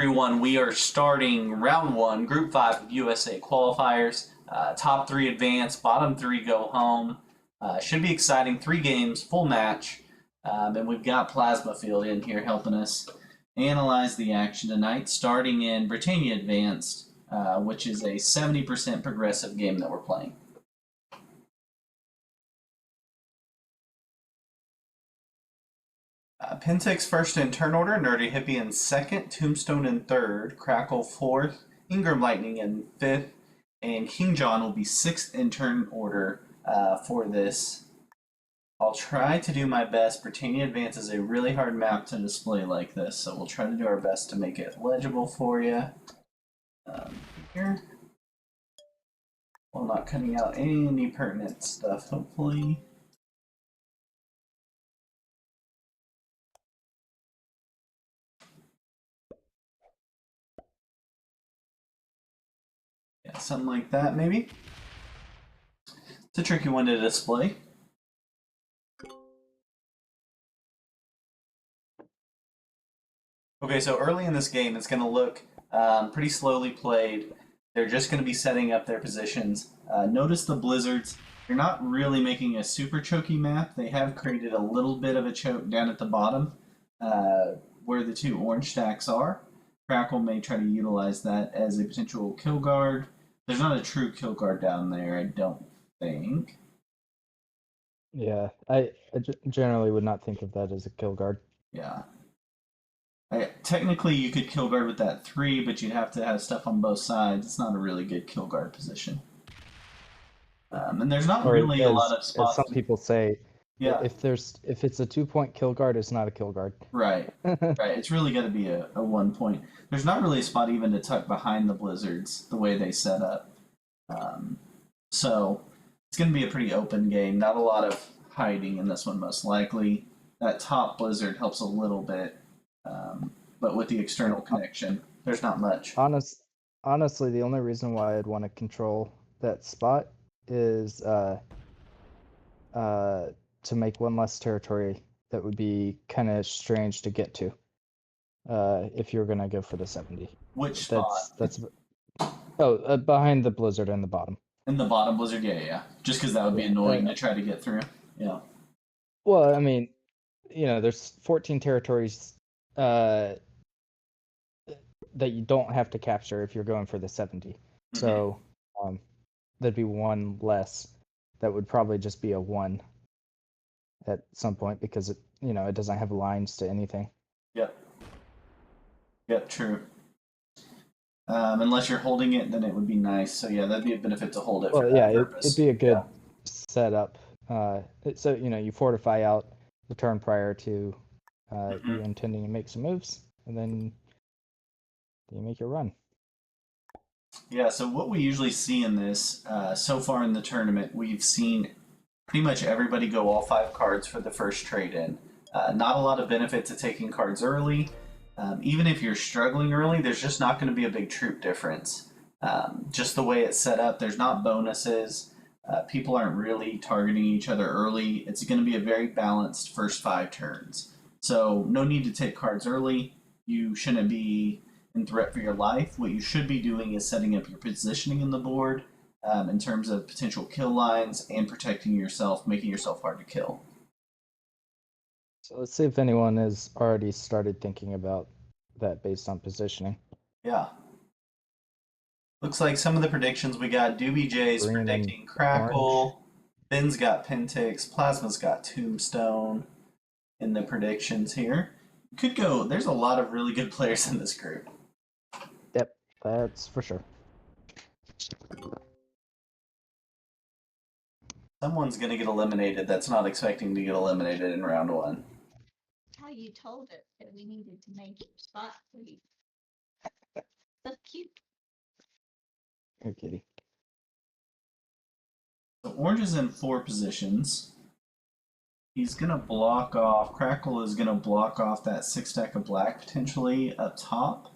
Everyone, we are starting round one, group five of USA qualifiers. Top three advance, bottom three go home. Should be exciting. Three games, full match. And we've got Plasma Field in here helping us analyze the action tonight, starting in Britannia Advanced, which is a 70% progressive game that we're playing. Pentex first in turn order, Nerdy Hippie in second, Tombstone in third, Crackle fourth, Ingram Lightning in fifth, and King John will be sixth in turn order for this. I'll try to do my best. Britannia Advance is a really hard map to display like this, so we'll try to do our best to make it legible for you. Here. While not cutting out any pertinent stuff, hopefully. Yeah, something like that, maybe. It's a tricky one to display. Okay, so early in this game, it's going to look pretty slowly played. They're just going to be setting up their positions. Notice the blizzards. They're not really making a super choky map. They have created a little bit of a choke down at the bottom where the two orange stacks are. Crackle may try to utilize that as a potential kill guard. There's not a true kill guard down there, I don't think. Yeah, I generally would not think of that as a kill guard. Yeah. Technically, you could kill guard with that 3, but you'd have to have stuff on both sides. It's not a really good kill guard position. And there's not really a lot of spots. As some people say, yeah, if it's a 2-point kill guard, it's not a kill guard. Right, right. It's really got to be a 1 point. There's not really a spot even to tuck behind the blizzards the way they set up. So it's going to be a pretty open game. Not a lot of hiding in this one, most likely. That top blizzard helps a little bit. But with the external connection, there's not much. Honestly, the only reason why I'd want to control that spot is to make one less territory that would be kind of strange to get to if you're going to go for the 70. Which spot? That's behind the blizzard in the bottom. In the bottom blizzard, yeah. Just because that would be annoying to try to get through. Yeah. Well, I mean, there's 14 territories that you don't have to capture if you're going for the 70. Mm-hmm. So there'd be one less. That would probably just be a 1 at some point because it doesn't have lines to anything. Yep, true. Unless you're holding it, then it would be nice. So yeah, that'd be a benefit to hold it. Well, yeah, it'd be a good setup. So you fortify out the turn prior to you intending to make some moves, and then you make your run. Yeah, so what we usually see in this, so far in the tournament, we've seen pretty much everybody go all 5 cards for the first trade-in. Not a lot of benefit to taking cards early. Even if you're struggling early, there's just not going to be a big troop difference. Just the way it's set up, there's not bonuses. People aren't really targeting each other early. It's going to be a very balanced first 5 turns. So no need to take cards early. You shouldn't be in threat for your life. What you should be doing is setting up your positioning in the board in terms of potential kill lines and protecting yourself, making yourself hard to kill. So let's see if anyone has already started thinking about that based on positioning. Yeah. Looks like some of the predictions we got. Doobie J's predicting Crackle. Ben's got Pentix. Plasma's got Tombstone in the predictions here. Could go. There's a lot of really good players in this group. Yep, that's for sure. Someone's going to get eliminated that's not expecting to get eliminated in round 1. How you told it that we needed to make it spot for you. So cute. Here, kitty. So Orange is in 4 positions. He's going to block off, Crackle is going to block off that 6 stack of black potentially up top.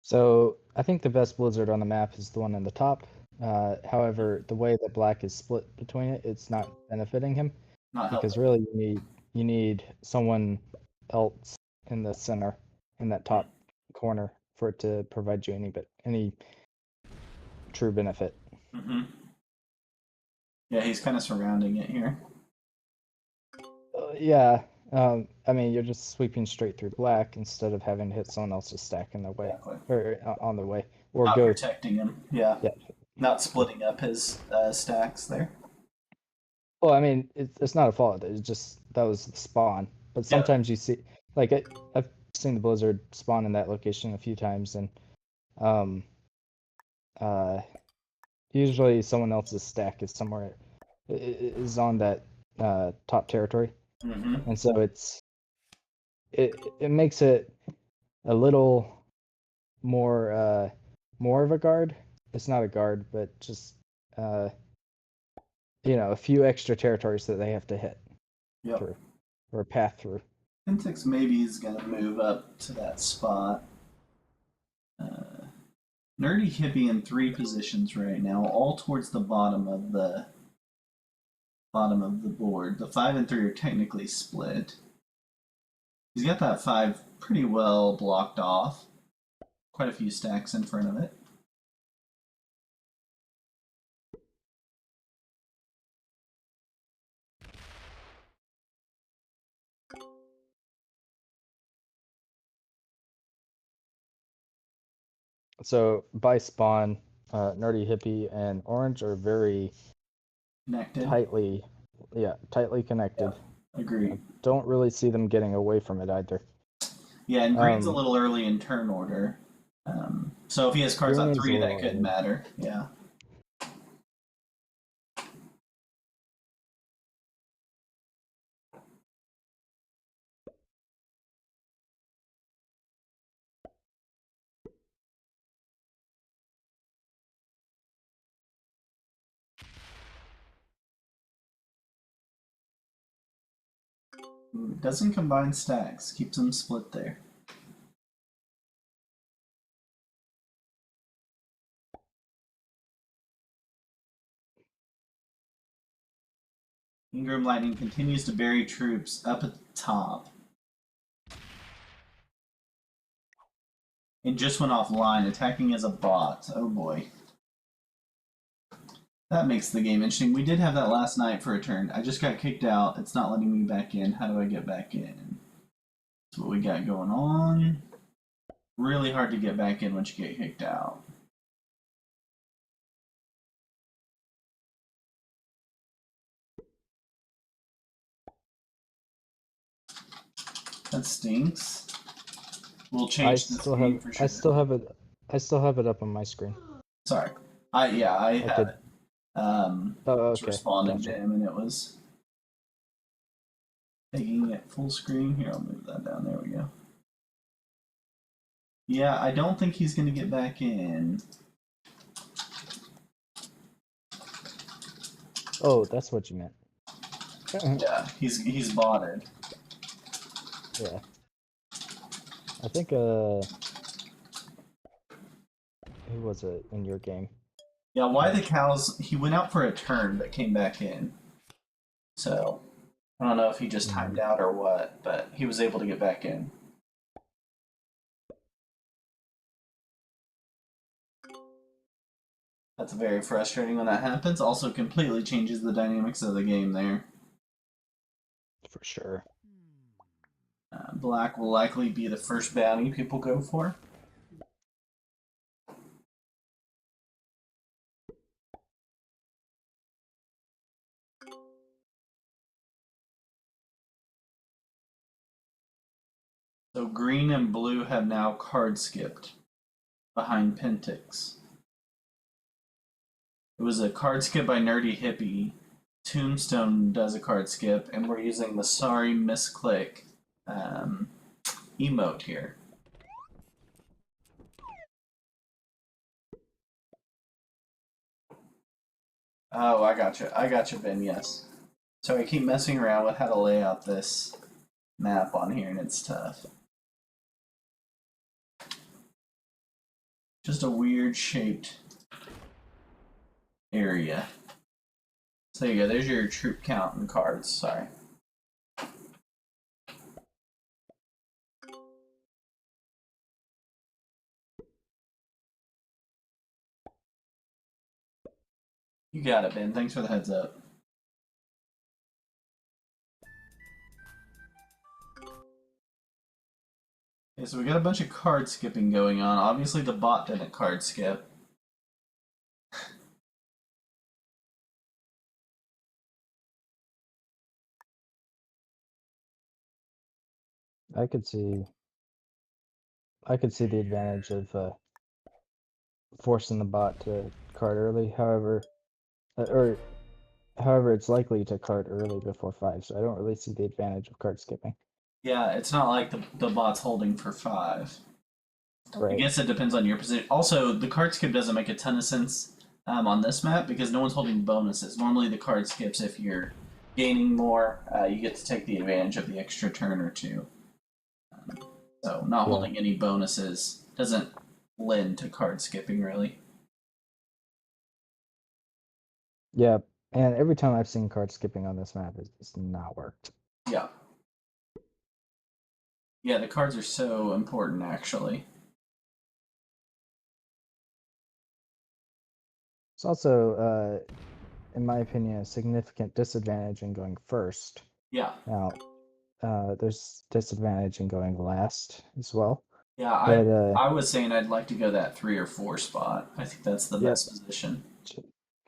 So I think the best blizzard on the map is the one on the top. However, the way that black is split between it, it's not benefiting him Not because helping. really you need someone else in the center in that top corner for it to provide you any true benefit. Mm-hmm. Yeah, he's kind of surrounding it here. Yeah, I mean you're just sweeping straight through black instead of having to hit someone else's stack in their way Exactly. or on the way or Not go. protecting him. Yeah. Yeah. Not splitting up his stacks there. Well, I mean it's not a fault. It's just that was the spawn. But Yeah. sometimes you see like I've seen the blizzard spawn in that location a few times, and um uh usually someone else's stack is somewhere is on that top territory, Mm-hmm. and so it makes it a little more of a guard. It's not a guard, but just uh, a few extra territories that they have to hit Yep. through or path through. Pentix maybe is going to move up to that spot. Nerdy Hippie in 3 positions right now, all towards the bottom of the board. The 5 and 3 are technically split. He's got that 5 pretty well blocked off. Quite a few stacks in front of it. So by spawn, Nerdy Hippie and Orange are very Connected. tightly connected. Agreed. Don't really see them getting away from it either. Yeah, and green's a little early in turn order. So if he has cards on Green is 3, a that little could early. matter. Yeah. Doesn't combine stacks. Keeps them split there. Ingram Lightning continues to bury troops up at the top. It just went offline, attacking as a bot. Oh boy. That makes the game interesting. We did have that last night for a turn. I just got kicked out. It's not letting me back in. How do I get back in? That's what we got going on. Really hard to get back in once you get kicked out. That stinks. We'll change the screen for sure. I still have it up on my screen. Sorry. I have it. Oh, was okay. responding Gotcha. to him and it was taking it full screen. Here, I'll move that down. There we go. Yeah, I don't think he's going to get back in. Oh, that's what you meant. Yeah, he's botted. Yeah. I think who was it in your game? Yeah, why the cows? He went out for a turn but came back in. So I don't know if he just timed out or what, but he was able to get back in. That's very frustrating when that happens. Also, completely changes the dynamics of the game there. For sure. Black will likely be the first bounty people go for. So green and blue have now card skipped behind Pentix. It was a card skip by Nerdy Hippie. Tombstone does a card skip, and we're using the sorry misclick emote here. Oh, I gotcha, Ben, yes. So I keep messing around with how to lay out this map on here, and it's tough. Just a weird shaped area. So there you go. There's your troop count and cards. Sorry. You got it, Ben. Thanks for the heads up. Okay, so we got a bunch of card skipping going on. Obviously, the bot didn't card skip. I could see the advantage of forcing the bot to card early. However, it's likely to card early before 5, so I don't really see the advantage of card skipping. Yeah, it's not like the bot's holding for 5. I Right. guess it depends on your position. Also, the card skip doesn't make a ton of sense on this map because no one's holding bonuses. Normally, the card skips if you're gaining more, you get to take the advantage of the extra turn or two. So, not Yeah. holding any bonuses doesn't lend to card skipping really. Yeah, and every time I've seen card skipping on this map, it's not worked. Yeah. Yeah, the cards are so important actually. It's also, in my opinion, a significant disadvantage in going first. Yeah. Now, there's disadvantage in going last as well. Yeah, But I was saying I'd like to go that 3 or 4 spot. I think that's the Yep. best position.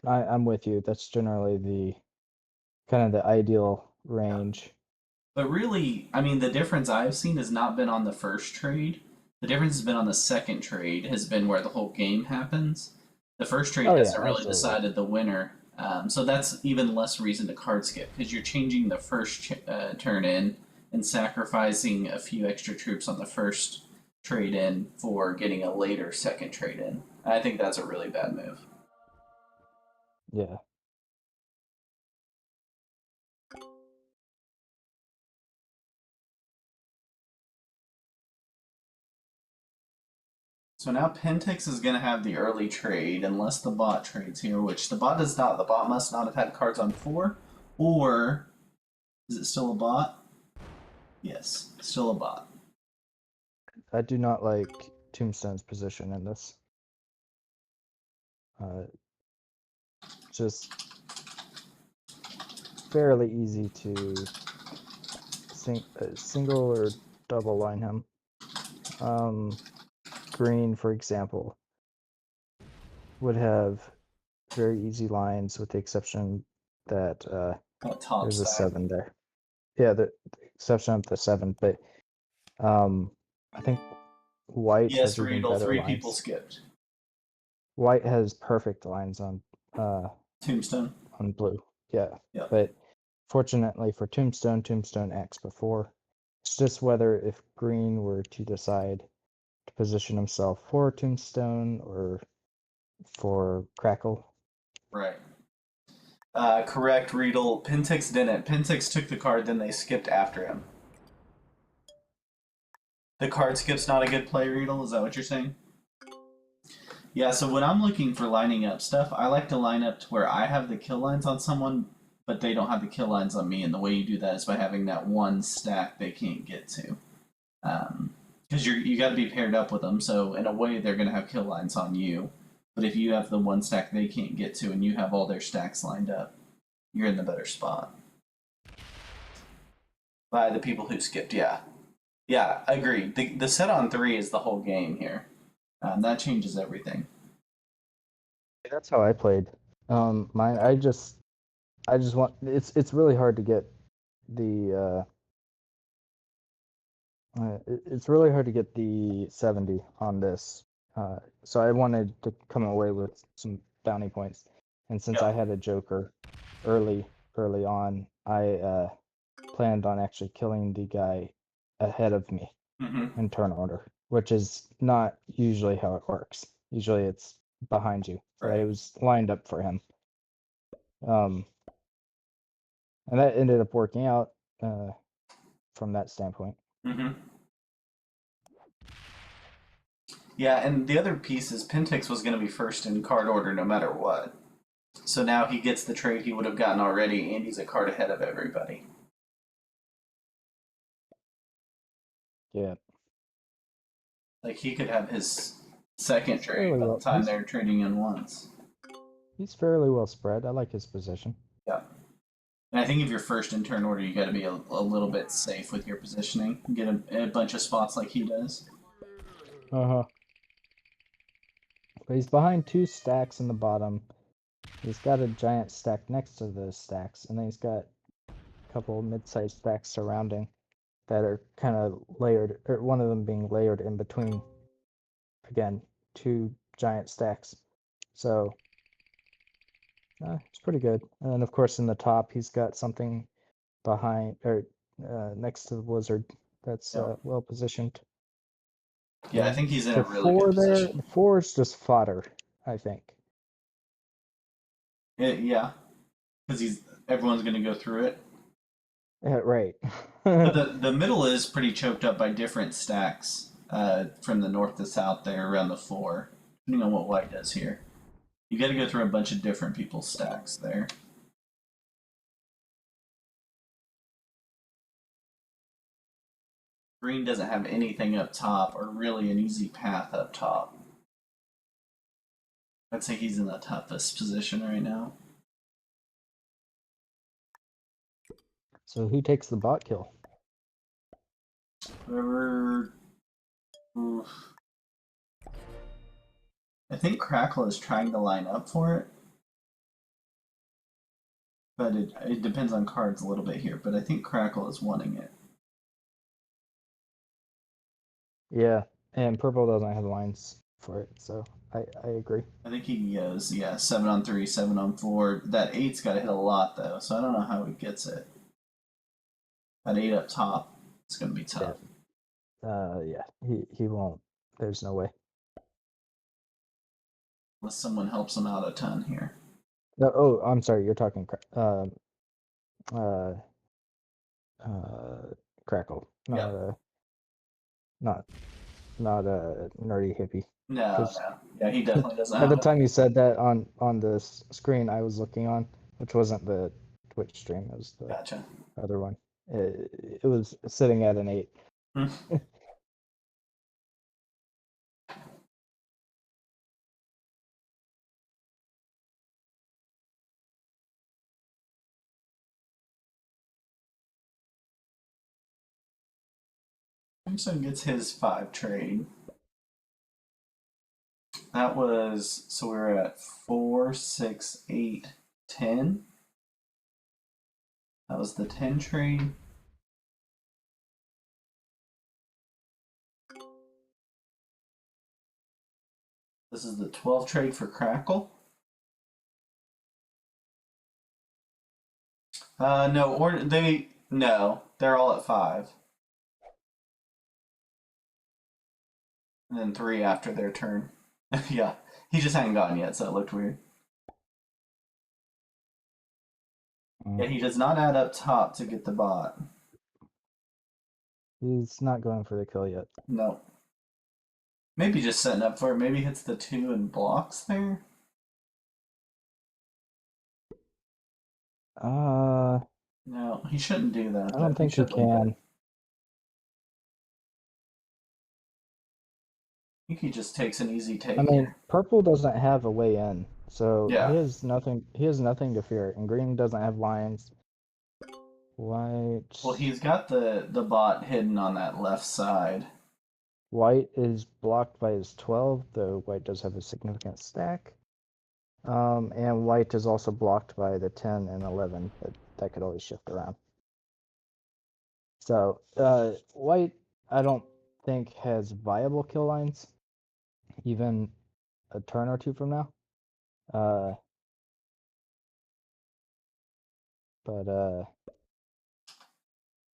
I'm with you. That's generally the kind of the ideal range. But really, I mean, the difference I've seen has not been on the first trade. The difference has been on the second trade, has been where the whole game happens. The first trade Oh, hasn't yeah, really absolutely. decided the winner. So that's even less reason to card skip because you're changing the first turn in and sacrificing a few extra troops on the first trade in for getting a later second trade in. I think that's a really bad move. Yeah. So now Pentex is going to have the early trade unless the bot trades here, which the bot does not. The bot must not have had cards on 4, or is it still a bot? Yes, still a bot. I do not like Tombstone's position in this. Just fairly easy to single or double line him. Green, for example, would have very easy lines with the exception that That top there's a stack. 7 there. Yeah, the exception of the 7, but I think White Yes, has even Riedel, better 3 people lines. skipped. White has perfect lines Tombstone. on blue. Yeah. Yep. But fortunately for Tombstone X before. It's just whether if Green were to decide to position himself for Tombstone or for Crackle. Right. Correct, Riedel. Pentex didn't. Pentex took the card, then they skipped after him. The card skip's not a good play, Riedel? Is that what you're saying? Yeah, so when I'm looking for lining up stuff, I like to line up to where I have the kill lines on someone, but they don't have the kill lines on me. And the way you do that is by having that one stack they can't get to. Because you got to be paired up with them, so in a way they're going to have kill lines on you. But if you have the one stack they can't get to and you have all their stacks lined up, you're in the better spot. By the people who skipped, yeah. Yeah, agreed. The set on 3 is the whole game here. That changes everything. That's how I played. Mine. I just want. It's really hard to get the. It's really hard to get the 70 on this. So I wanted to come away with some bounty points, and since Yeah. I had a Joker early on, I planned on actually killing the guy ahead of me in turn order, which is not usually how it works. Usually it's behind you, but Right. it was lined up for him. And that ended up working out from that standpoint. Yeah, and the other piece is Pentex was going to be first in card order no matter what. So now he gets the trade he would have gotten already, and he's a card ahead of everybody. Yeah. Like he could have his second He's trade fairly by the well. time they're trading in once. He's fairly well spread. I like his position. Yeah. And I think if you're first in turn order, you got to be a little bit safe with your positioning. Get a bunch of spots like he does. Uh-huh. But he's behind 2 stacks in the bottom. He's got a giant stack next to those stacks, and then he's got a couple mid-sized stacks surrounding that are kind of layered, or one of them being layered in between, again, 2 giant stacks. So it's pretty good. And then, of course, in the top, he's got something behind or next to the wizard that's Yep. well positioned. Yeah, I think he's in a The really good 4 there, position. the 4 is just fodder, I think. Yeah, because everyone's going to go through it. Right. But the middle is pretty choked up by different stacks from the north to south there around the 4, depending on what white does here. You got to go through a bunch of different people's stacks there. Green doesn't have anything up top, or really an easy path up top. I'd say he's in the toughest position right now. So who takes the bot kill? Whoever. Oof. I think Crackle is trying to line up for it. But it depends on cards a little bit here. But I think Crackle is wanting it. Yeah, and purple doesn't have lines for it, so I agree. I think he goes, 7 on 3, 7 on 4. That 8's got to hit a lot, though, so I don't know how he gets it. That 8 up top, it's going to be tough. Yeah, he won't. There's no way. Unless someone helps him out a ton here. No, oh, I'm sorry. You're talking crackle, not Yep. not not a nerdy hippie. No, 'Cause no. Yeah, he definitely doesn't by have the it. time you said that on the screen I was looking on, which wasn't the Twitch stream, it was the Gotcha. other one. It was sitting at an 8. Hmm. Crimson gets his 5 trade. That was, so we're at 4, 6, 8, 10. That was the 10 trade. This is the 12 trade for Crackle. No, they're all at 5. And then 3 after their turn. Yeah, he just hadn't gotten yet, so it looked weird. Yeah, he does not add up top to get the bot. He's not going for the kill yet. No. Maybe just setting up for it. Maybe hits the 2 and blocks there. No, he shouldn't do that. I don't think he should leave can. it. I think he just takes an easy take. I mean, here. purple doesn't have a way in, so Yeah. he has nothing. He has nothing to fear, and green doesn't have lines. White. Well, he's got the bot hidden on that left side. White is blocked by his 12, though white does have a significant stack. And white is also blocked by the 10 and 11, but that could always shift around. So white, I don't think has viable kill lines, even a turn or two from now.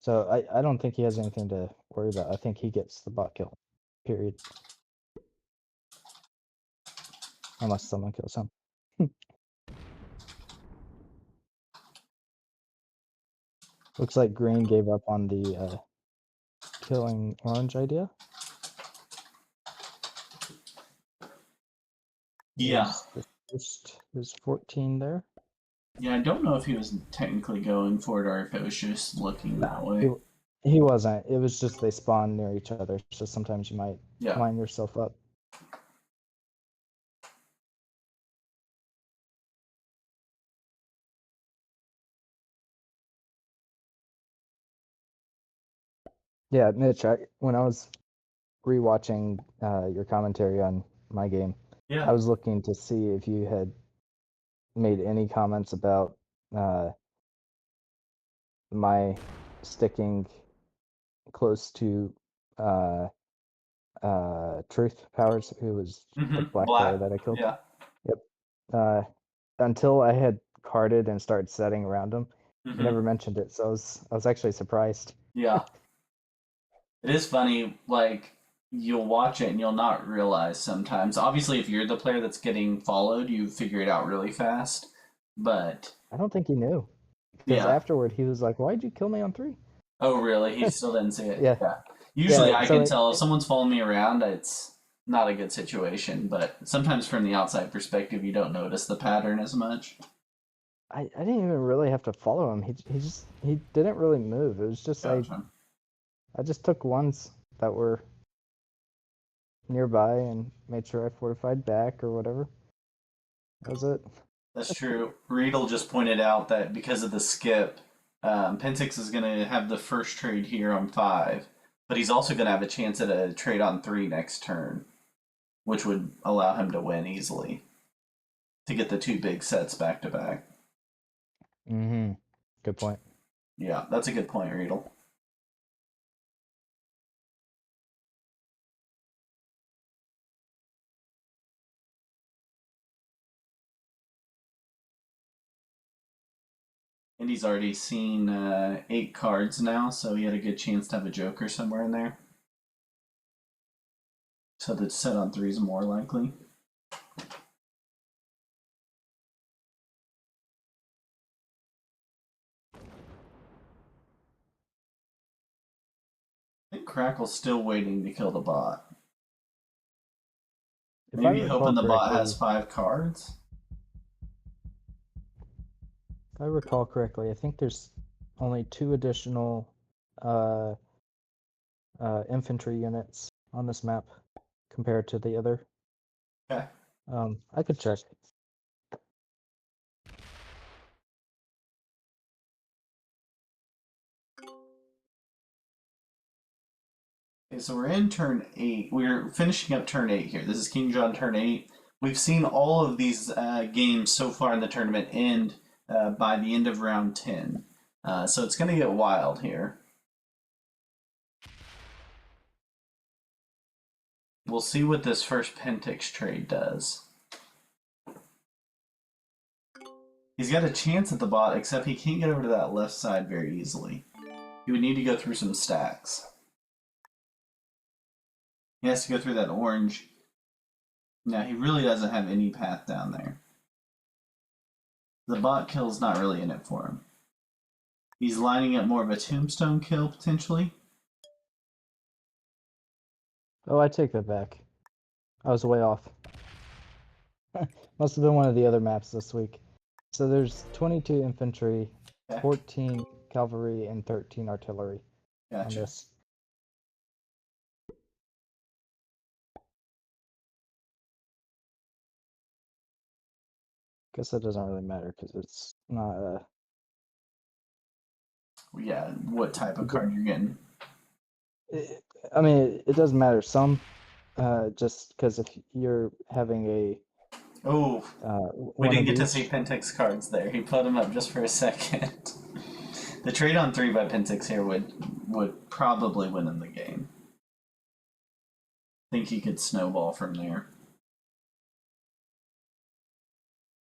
So I don't think he has anything to worry about. I think he gets the bot kill, period. Unless someone kills him. Looks like green gave up on the killing orange idea. Yeah. First is 14 there. Yeah, I don't know if he was technically going for it or if it was just looking that way. He wasn't. It was just they spawn near each other, so sometimes you might Yeah. line yourself up. Yeah, Mitch, when I was rewatching your commentary on my game, Yeah. I was looking to see if you had made any comments about my sticking close to Truth Powers, who was the black player that I killed. Yeah. Yep. Until I had carded and started setting around him, you never mentioned it, so I was actually surprised. Yeah. It is funny, like, you'll watch it and you'll not realize sometimes. Obviously, if you're the player that's getting followed, you figure it out really fast. But, I don't think he knew, because yeah. afterward he was like, "Why'd you kill me on 3?" Oh, really? He still didn't see it? Yeah. Usually Yeah, I so can tell if someone's following me around, it's not a good situation. But sometimes from the outside perspective, you don't notice the pattern as much. I didn't even really have to follow him. He didn't really move. It was just Gotcha. I just took ones that were nearby and made sure I fortified back or whatever. That was it. That's true. Riedel just pointed out that because of the skip, Pentix is going to have the first trade here on 5, but he's also going to have a chance at a trade on 3 next turn, which would allow him to win easily to get the 2 big sets back to back. Mm-hmm. Good point. Yeah, that's a good point, Riedel. And he's already seen 8 cards now, so he had a good chance to have a Joker somewhere in there. So the set on 3 is more likely. I think Crackle's still waiting to kill the bot. If I Maybe recall hoping the bot correctly, has 5 cards. if I recall correctly, I think there's only 2 additional uh, infantry units on this map compared to the other. Okay. I could check. Okay, so we're in turn 8. We're finishing up turn 8 here. This is King John turn 8. We've seen all of these games so far in the tournament end by the end of round 10. So it's going to get wild here. We'll see what this first Pentix trade does. He's got a chance at the bot, except he can't get over to that left side very easily. He would need to go through some stacks. He has to go through that orange. Now, he really doesn't have any path down there. The bot kill's not really in it for him. He's lining up more of a tombstone kill, potentially. Oh, I take that back. I was way off. Must have been one of the other maps this week. So there's 22 infantry, Okay. 14 cavalry, and 13 artillery on Gotcha. this. Guess that doesn't really matter because it's not Yeah, what type of card you're getting. I mean, it doesn't matter some, just because if you're having a Oh, we one didn't of get to each, see Pentix cards there. He put them up just for a second. The trade on 3 by Pentix here would probably win in the game. I think he could snowball from there.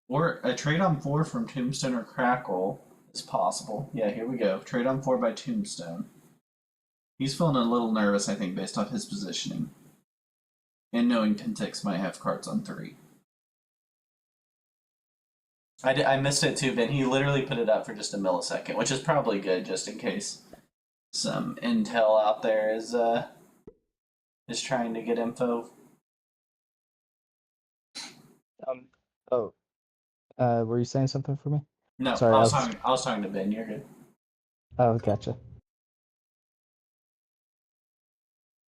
Or a trade on 4 from Tombstone or Crackle is possible. Yeah, here we go. Trade on 4 by Tombstone. He's feeling a little nervous, I think, based off his positioning. And knowing Pentix might have cards on 3. I missed it too, Ben. He literally put it up for just a millisecond, which is probably good, just in case some intel out there is trying to get info. oh, Were you saying something for me? No, Sorry, I was talking to Ben. You're good. Oh, gotcha.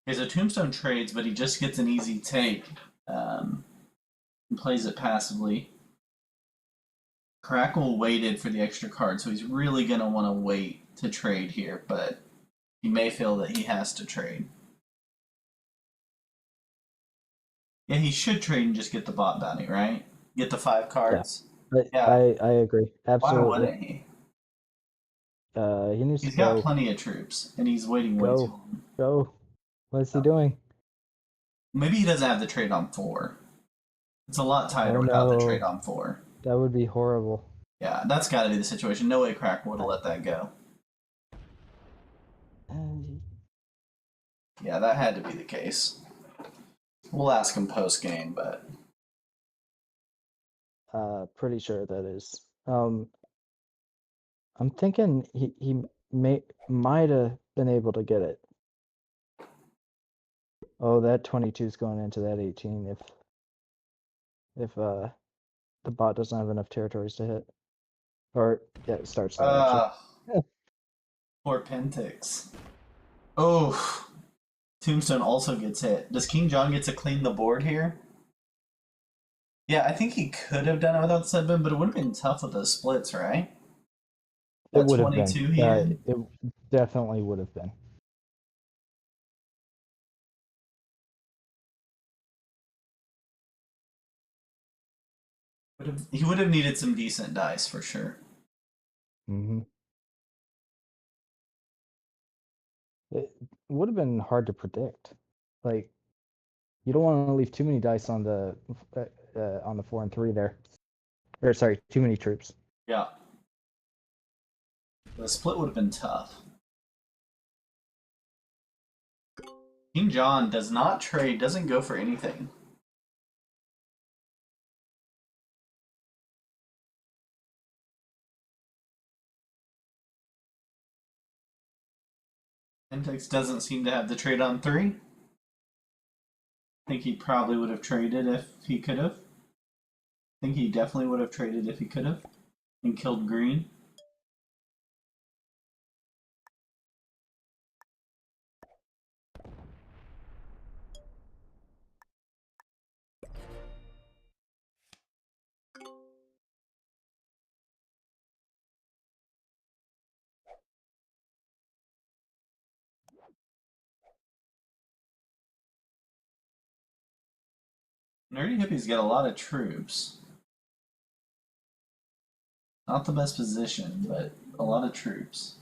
Okay, so Tombstone trades, but he just gets an easy take and plays it passively. Crackle waited for the extra card, so he's really going to want to wait to trade here, but he may feel that he has to trade. Yeah, he should trade and just get the bot bounty, right? Get the 5 cards. Yeah. I agree. Why Absolutely. wouldn't he? He needs He's to got go. plenty of troops, and he's waiting way too Go. long. Go. What's he doing? Maybe he doesn't have the trade on 4. It's a lot tighter Oh without the trade no. on 4. That would be horrible. Yeah, that's got to be the situation. No way Crackle would have let that go. Yeah, that had to be the case. We'll ask him post game, but Pretty sure that is. I'm thinking he might have been able to get it. Oh, that 22 is going into that 18 if the bot doesn't have enough territories to hit. Or yeah, it starts there actually. poor Pentix. Oh, Tombstone also gets hit. Does King John get to clean the board here? Yeah, I think he could have done it without the Sedbin, but it would have been tough with those splits, right? It That would have 22 been. he had? It definitely would have been. He would have needed some decent dice for sure. Mm-hmm. It would have been hard to predict. Like, you don't want to leave too many dice on the 4 and 3 there. Or sorry, too many troops. Yeah. The split would have been tough. King John does not trade, doesn't go for anything. Pentex doesn't seem to have the trade on 3. I think he probably would have traded if he could have. I think he definitely would have traded if he could have and killed green. Nerdy Hippie's got a lot of troops. Not the best position, but a lot of troops.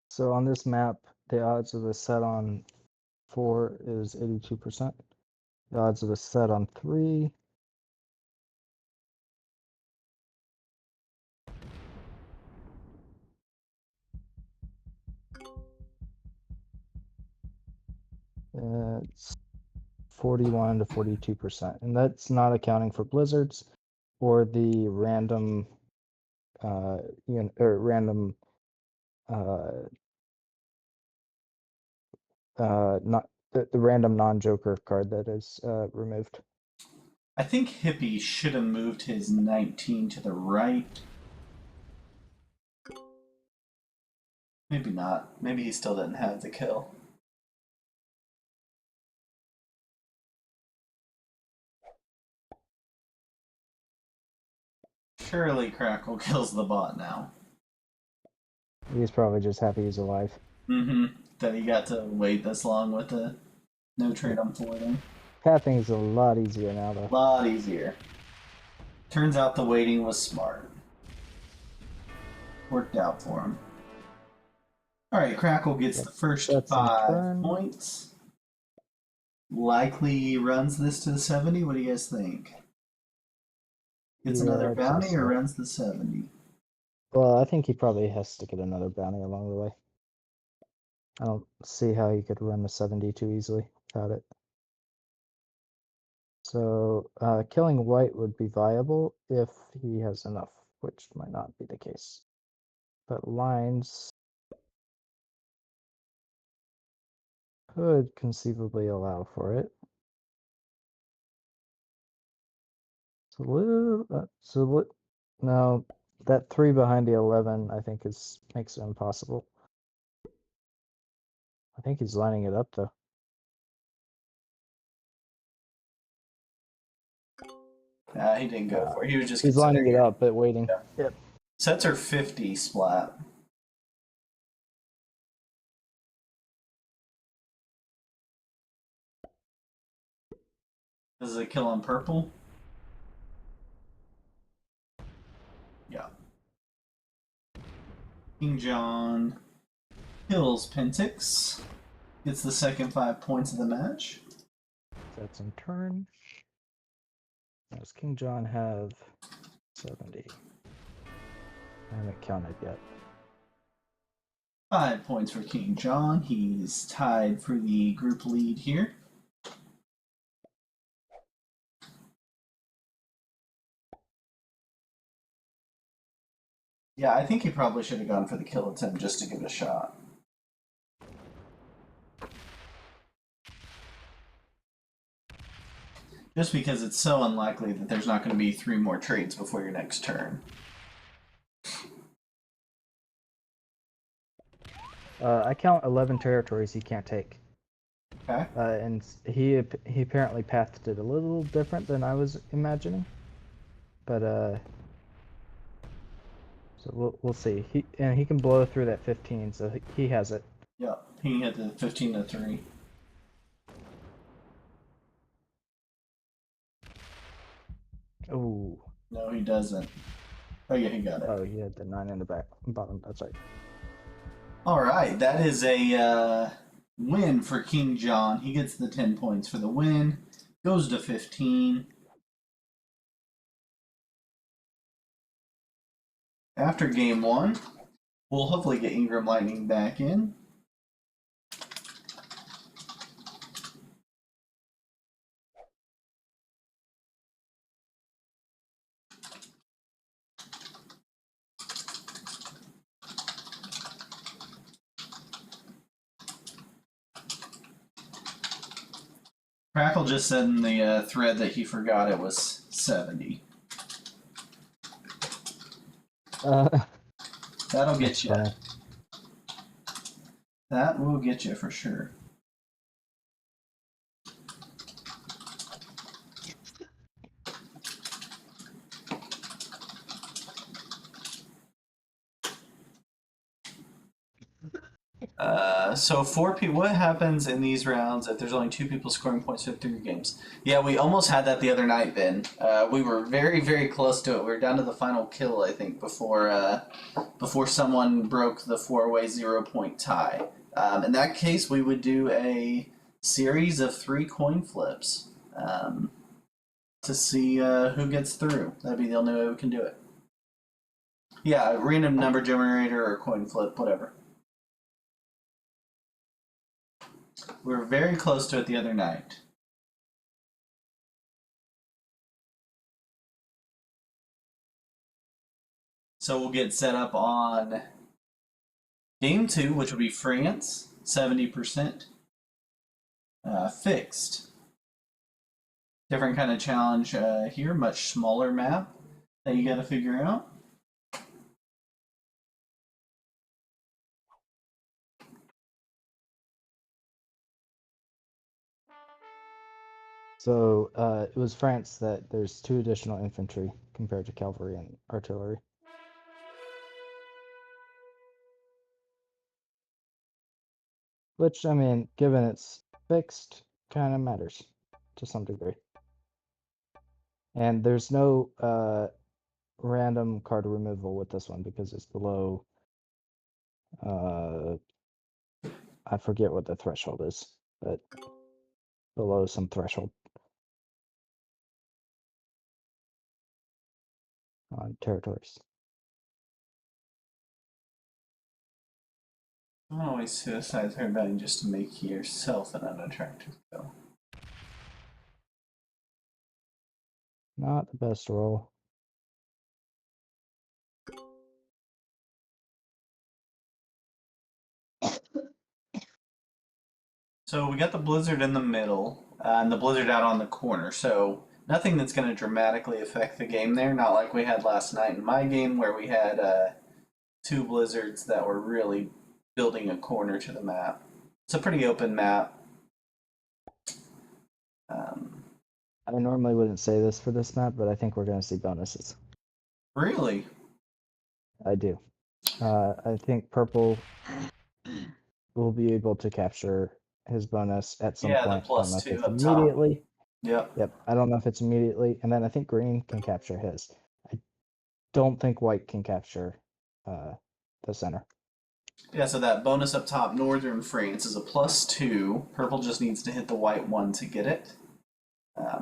So on this map, the odds of a set on 4 is 82%. The odds of a set on 3 it's 41 to 42%, and that's not accounting for blizzards or the random random not the random non-joker card that is removed. I think Hippie should have moved his 19 to the right. Maybe not. Maybe he still didn't have the kill. Surely Crackle kills the bot now. He's probably just happy he's alive. Mm-hmm. That he got to wait this long with the no trade on 4 then. Pathing is a lot easier now, though. A lot easier. Turns out the waiting was smart. Worked out for him. Alright, Crackle gets the first 5 points. Likely runs this to the 70. What do you guys think? Gets another bounty or runs the 70? Well, I think he probably has to get another bounty along the way. I don't see how he could run the 70 too easily. Got it. So killing white would be viable if he has enough, which might not be the case. But lines could conceivably allow for it. So no, that 3 behind the 11 I think makes it impossible. I think he's lining it up though. He didn't go for it. He was just He's lining considering it up but waiting. Yeah. Yep. Sets are 50 splat. This is a kill on purple. Yeah. King John kills Pentix. Gets the second 5 points of the match. That's in turn. Does King John have 70? I haven't counted yet. 5 points for King John. He's tied for the group lead here. Yeah, I think he probably should have gone for the kill attempt just to give it a shot. Just because it's so unlikely that there's not going to be 3 more trades before your next turn. I count 11 territories he can't take. Okay. And he apparently pathed it a little different than I was imagining. But so we'll see. He can blow through that 15, so he has it. Yeah, he hit the 15 to 3. Oh. No, he doesn't. Oh yeah, he got it. Oh, he had the 9 in the back bottom. That's right. All right, that is a win for King John. He gets the 10 points for the win. Goes to 15. After game 1, we'll hopefully get Ingram Lightning back in. Crackle just said in the thread that he forgot it was 70. That'll get you. Funny. That will get you for sure. So 4 people. What happens in these rounds if there's only 2 people scoring points in 3 games? Yeah, we almost had that the other night. Ben, we were very, very close to it. We were down to the final kill, I think, before someone broke the 4-way 0-point tie. In that case, we would do a series of 3 coin flips to see who gets through. That'd be the only way we can do it. Yeah, random number generator or coin flip, whatever. We were very close to it the other night. So we'll get set up on game 2, which will be France, 70%. Fixed. Different kind of challenge here, much smaller map that you got to figure out. So it was France that there's 2 additional infantry compared to cavalry and artillery. Which, I mean, given it's fixed, kind of matters to some degree. And there's no random card removal with this one because it's below. I forget what the threshold is, but below some threshold on territories. Don't always suicide everybody just to make yourself an unattractive kill. Not the best roll. So we got the blizzard in the middle, and the blizzard out on the corner. So nothing that's going to dramatically affect the game there. Not like we had last night in my game where we had two blizzards that were really building a corner to the map. It's a pretty open map. I normally wouldn't say this for this map, but I think we're going to see bonuses. Really? I do. I think purple will be able to capture his bonus at some Yeah, the point. I don't know plus if two it's up top. immediately. Yep. Yep. I don't know if it's immediately, and then I think green can capture his. I don't think white can capture the center. Yeah, so that bonus up top, Northern France, is a plus two. Purple just needs to hit the white one to get it.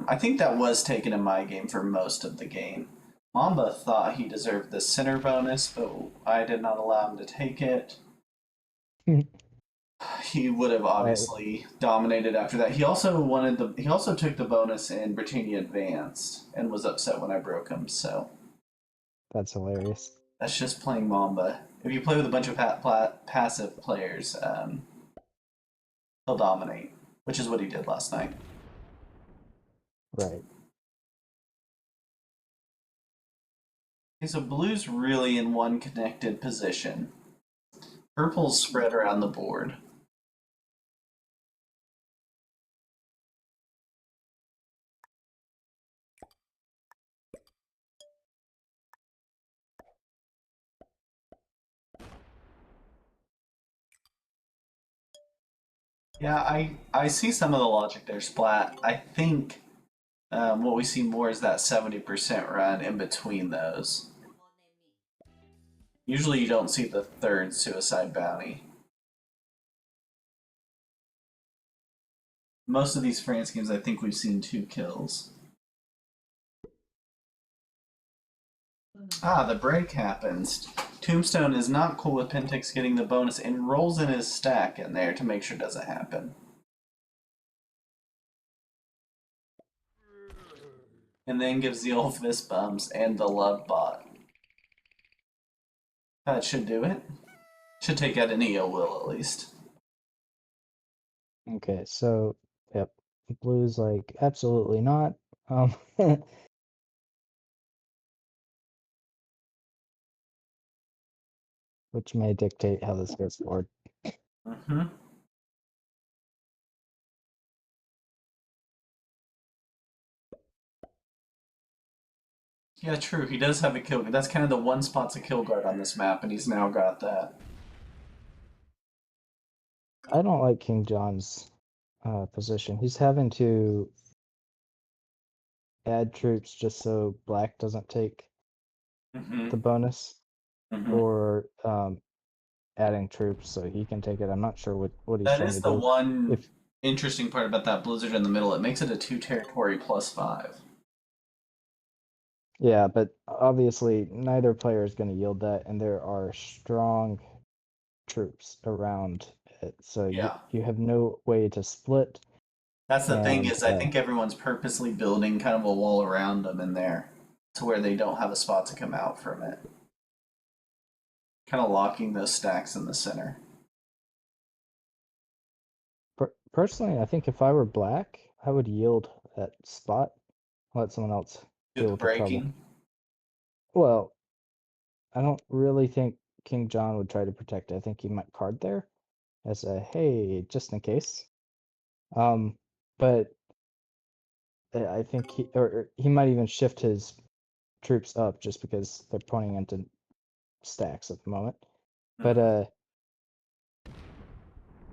I think that was taken in my game for most of the game. Mamba thought he deserved the center bonus, but I did not allow him to take it. He would have obviously dominated after that. He also took the bonus in Britannia Advanced and was upset when I broke him. So That's hilarious. that's just playing Mamba. If you play with a bunch of passive players, he'll dominate, which is what he did last night. Right. Okay, so blue's really in one connected position. Purple's spread around the board. Yeah, I see some of the logic there, Splat. I think what we see more is that 70% run in between those. Usually you don't see the third suicide bounty. Most of these France games, I think we've seen 2 kills. Ah, the break happens. Tombstone is not cool with Pentix getting the bonus and rolls in his stack in there to make sure it doesn't happen. And then gives the old fist bumps and the love bot. That should do it. Should take out an EO will at least. Okay, so yep, blue's like absolutely not. Which may dictate how this goes forward. Mm-hmm. Yeah, true. He does have a kill guard. That's kind of the one spot's a kill guard on this map, and he's now got that. I don't like King John's position. He's having to add troops just so black doesn't take Mm-hmm. the bonus, Mm-hmm. or adding troops so he can take it. I'm not sure what he's That trying is to the do. one If interesting part about that blizzard in the middle. It makes it a 2 territory plus 5. Yeah, but obviously neither player is going to yield that, and there are strong troops around it, so Yeah. you have no way to split. That's the thing And is I think everyone's purposely building kind of a wall around them in there to where they don't have a spot to come out from it. Kind of locking those stacks in the center. personally, I think if I were black, I would yield that spot, let someone else Do deal the with the trouble. breaking. Well, I don't really think King John would try to protect it. I think he might card there as a hey, just in case. But I think he might even shift his troops up just because they're pointing into stacks at the moment. But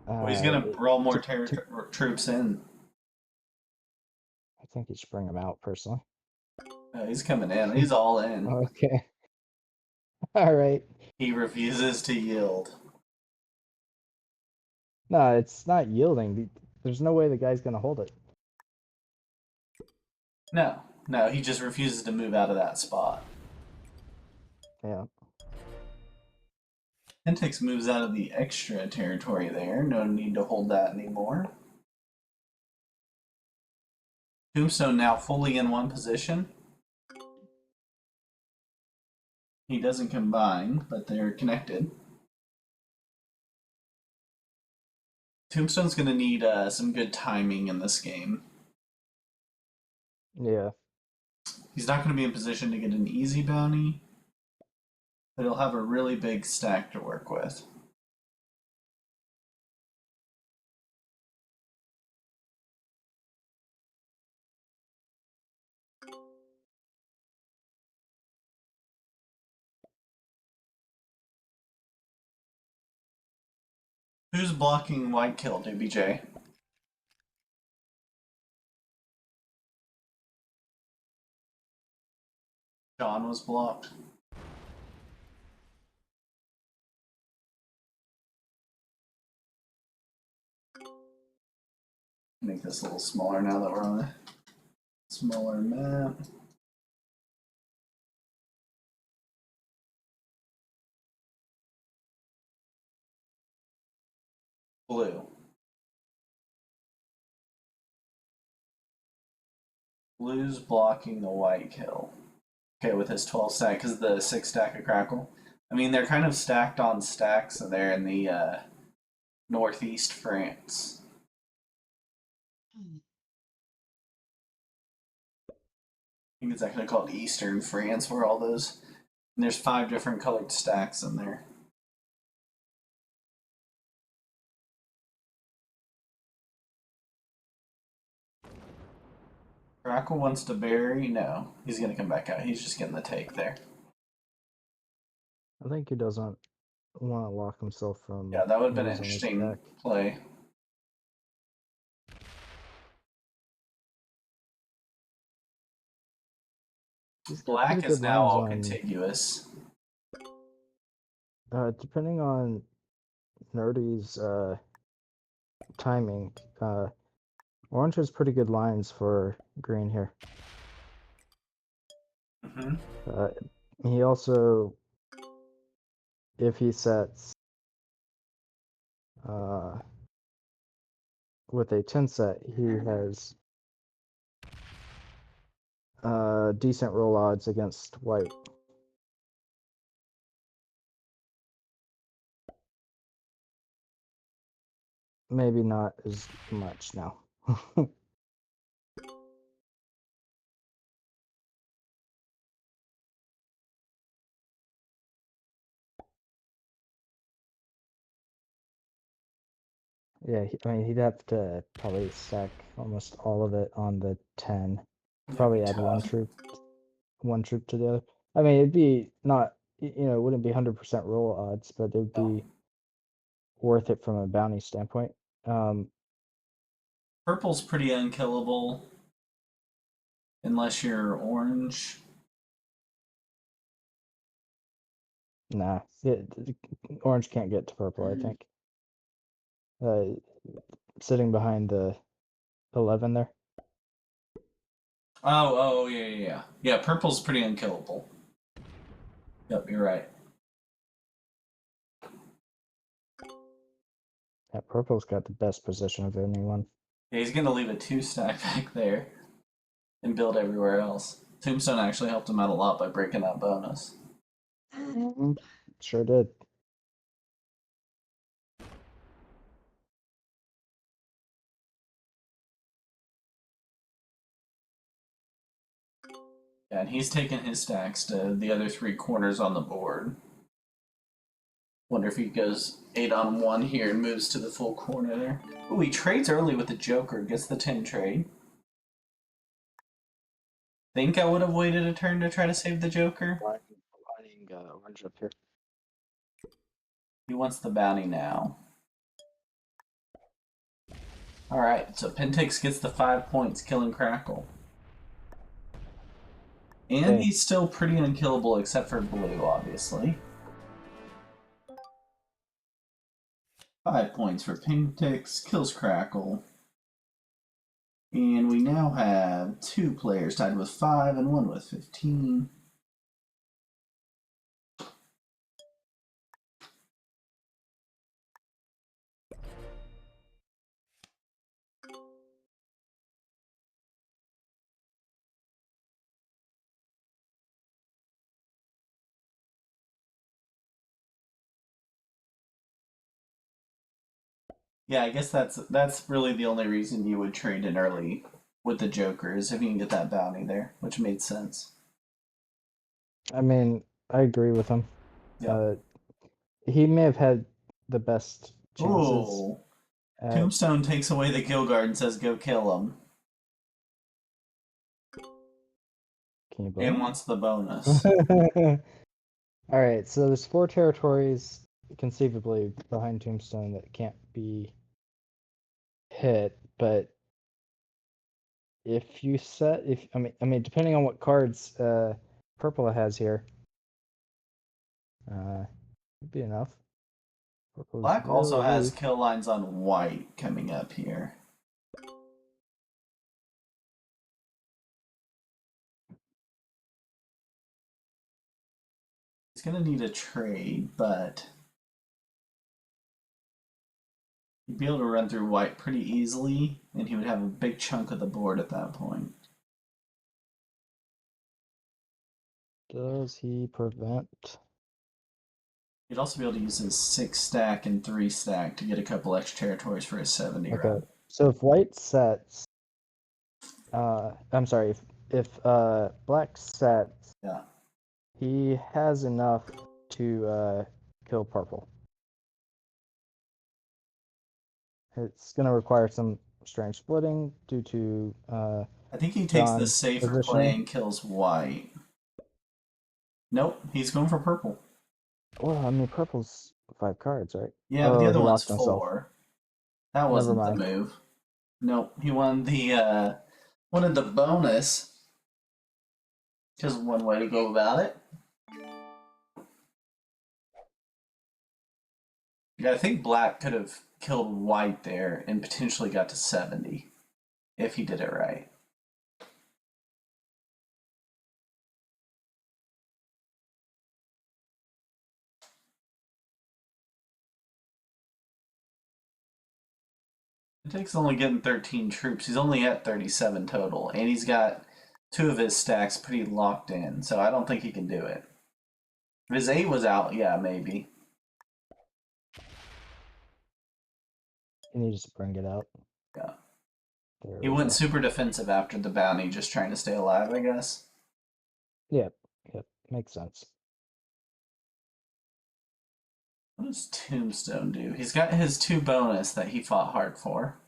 Well, he's gonna roll more to, troops in. I think he should bring them out personally. He's coming in. He's all in. Okay. All right. He refuses to yield. No, it's not yielding. There's no way the guy's gonna hold it. No, no, he just refuses to move out of that spot. Yeah. Pentix moves out of the extra territory there. No need to hold that anymore. Tombstone now fully in one position. He doesn't combine, but they're connected. Tombstone's going to need some good timing in this game. Yeah. He's not going to be in position to get an easy bounty, but he'll have a really big stack to work with. Who's blocking white kill, DBJ? John was blocked. Make this a little smaller now that we're on a smaller map. Blue. Blue's blocking the white kill. Okay, with his 12 stack, because the 6 stack of Crackle. I mean, they're kind of stacked on stacks, so they're in the northeast France. I think it's actually called Eastern France, where all those. And there's 5 different colored stacks in there. Crackle wants to bury. No, he's going to come back out. He's just getting the take there. I think he doesn't want to lock himself from. Yeah, that would have been an losing his interesting stack. play. He's got Black pretty is good now lines all on, contiguous. depending on Nerdy's timing. Orange has pretty good lines for green here. He also, if he sets with a 10 set, he has decent roll odds against white. Maybe not as much now. Yeah, I mean, he'd have to probably stack almost all of it on the 10. Probably add one troop to the other. I mean, it'd be not, it wouldn't be 100% roll odds, but it'd be worth it from a bounty standpoint. Purple's pretty unkillable. Unless you're orange. Nah, orange can't get to purple, I think. Sitting behind the 11 there. Oh, yeah. Yeah, purple's pretty unkillable. Yep, you're right. Yeah, purple's got the best position of anyone. Yeah, he's gonna leave a 2 stack back there and build everywhere else. Tombstone actually helped him out a lot by breaking that bonus. Sure did. Yeah, and he's taking his stacks to the other 3 corners on the board. Wonder if he goes 8 on 1 here and moves to the full corner there. Ooh, he trades early with the Joker, gets the 10 trade. Think I would have waited a turn to try to save the Joker. Lining orange up here. He wants the bounty now. Alright, so Pentix gets the 5 points, killing Crackle. And Okay. he's still pretty unkillable except for blue, obviously. 5 points for Pentix, kills Crackle. And we now have 2 players tied with 5 and 1 with 15. Yeah, I guess that's really the only reason you would trade in early with the Joker is if you can get that bounty there, which made sense. I mean, I agree with him. Yeah. He may have had the best chances Ooh. at. Tombstone takes away the kill guard and says go kill him. Can you And blame wants the bonus. him? All right, so there's 4 territories conceivably behind Tombstone that can't be hit, but if you set, if I mean, depending on what cards purple has here, would be enough. Purple's Black also very has weak. kill lines on white coming up here. He's gonna need a trade, but he'd be able to run through white pretty easily, and he would have a big chunk of the board at that point. Does he prevent? He'd also be able to use his 6 stack and 3 stack to get a couple extra territories for his 70 Okay, run. so if white sets, I'm sorry, if black sets, Yeah. he has enough to kill purple. It's going to require some strange splitting due to I think he takes the John's safer play positioning. and kills white. Nope, he's going for purple. Well, I mean, purple's 5 cards, right? Yeah, but the Oh, other he one's locked himself. 4. That Never wasn't the mind. move. Nope, he won the wanted the bonus. Just one way to go about it. Yeah, I think black could have killed white there and potentially got to 70 if he did it right. It takes only getting 13 troops. He's only at 37 total, and he's got 2 of his stacks pretty locked in, so I don't think he can do it. If his 8 was out, yeah, maybe. He needs to bring it out. Yeah. There He we went go. super defensive after the bounty, just trying to stay alive, I guess. Yep, makes sense. What does Tombstone do? He's got his 2 bonus that he fought hard for.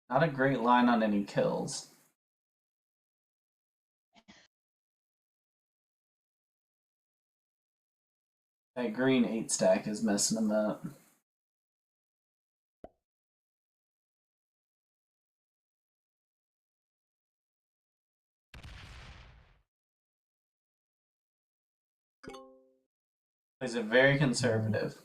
Not a great line on any kills. That green 8 stack is messing him up. Plays it very conservative.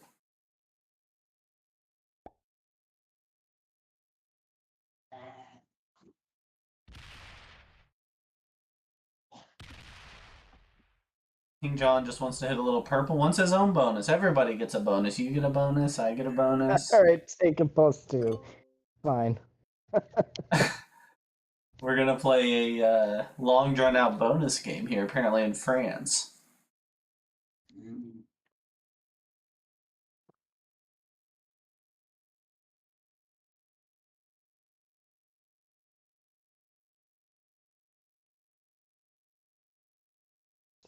King John just wants to hit a little purple. Wants his own bonus. Everybody gets a bonus. You get a bonus. I get a bonus. All right, take a plus 2. Fine. We're gonna play a long drawn out bonus game here, apparently in France.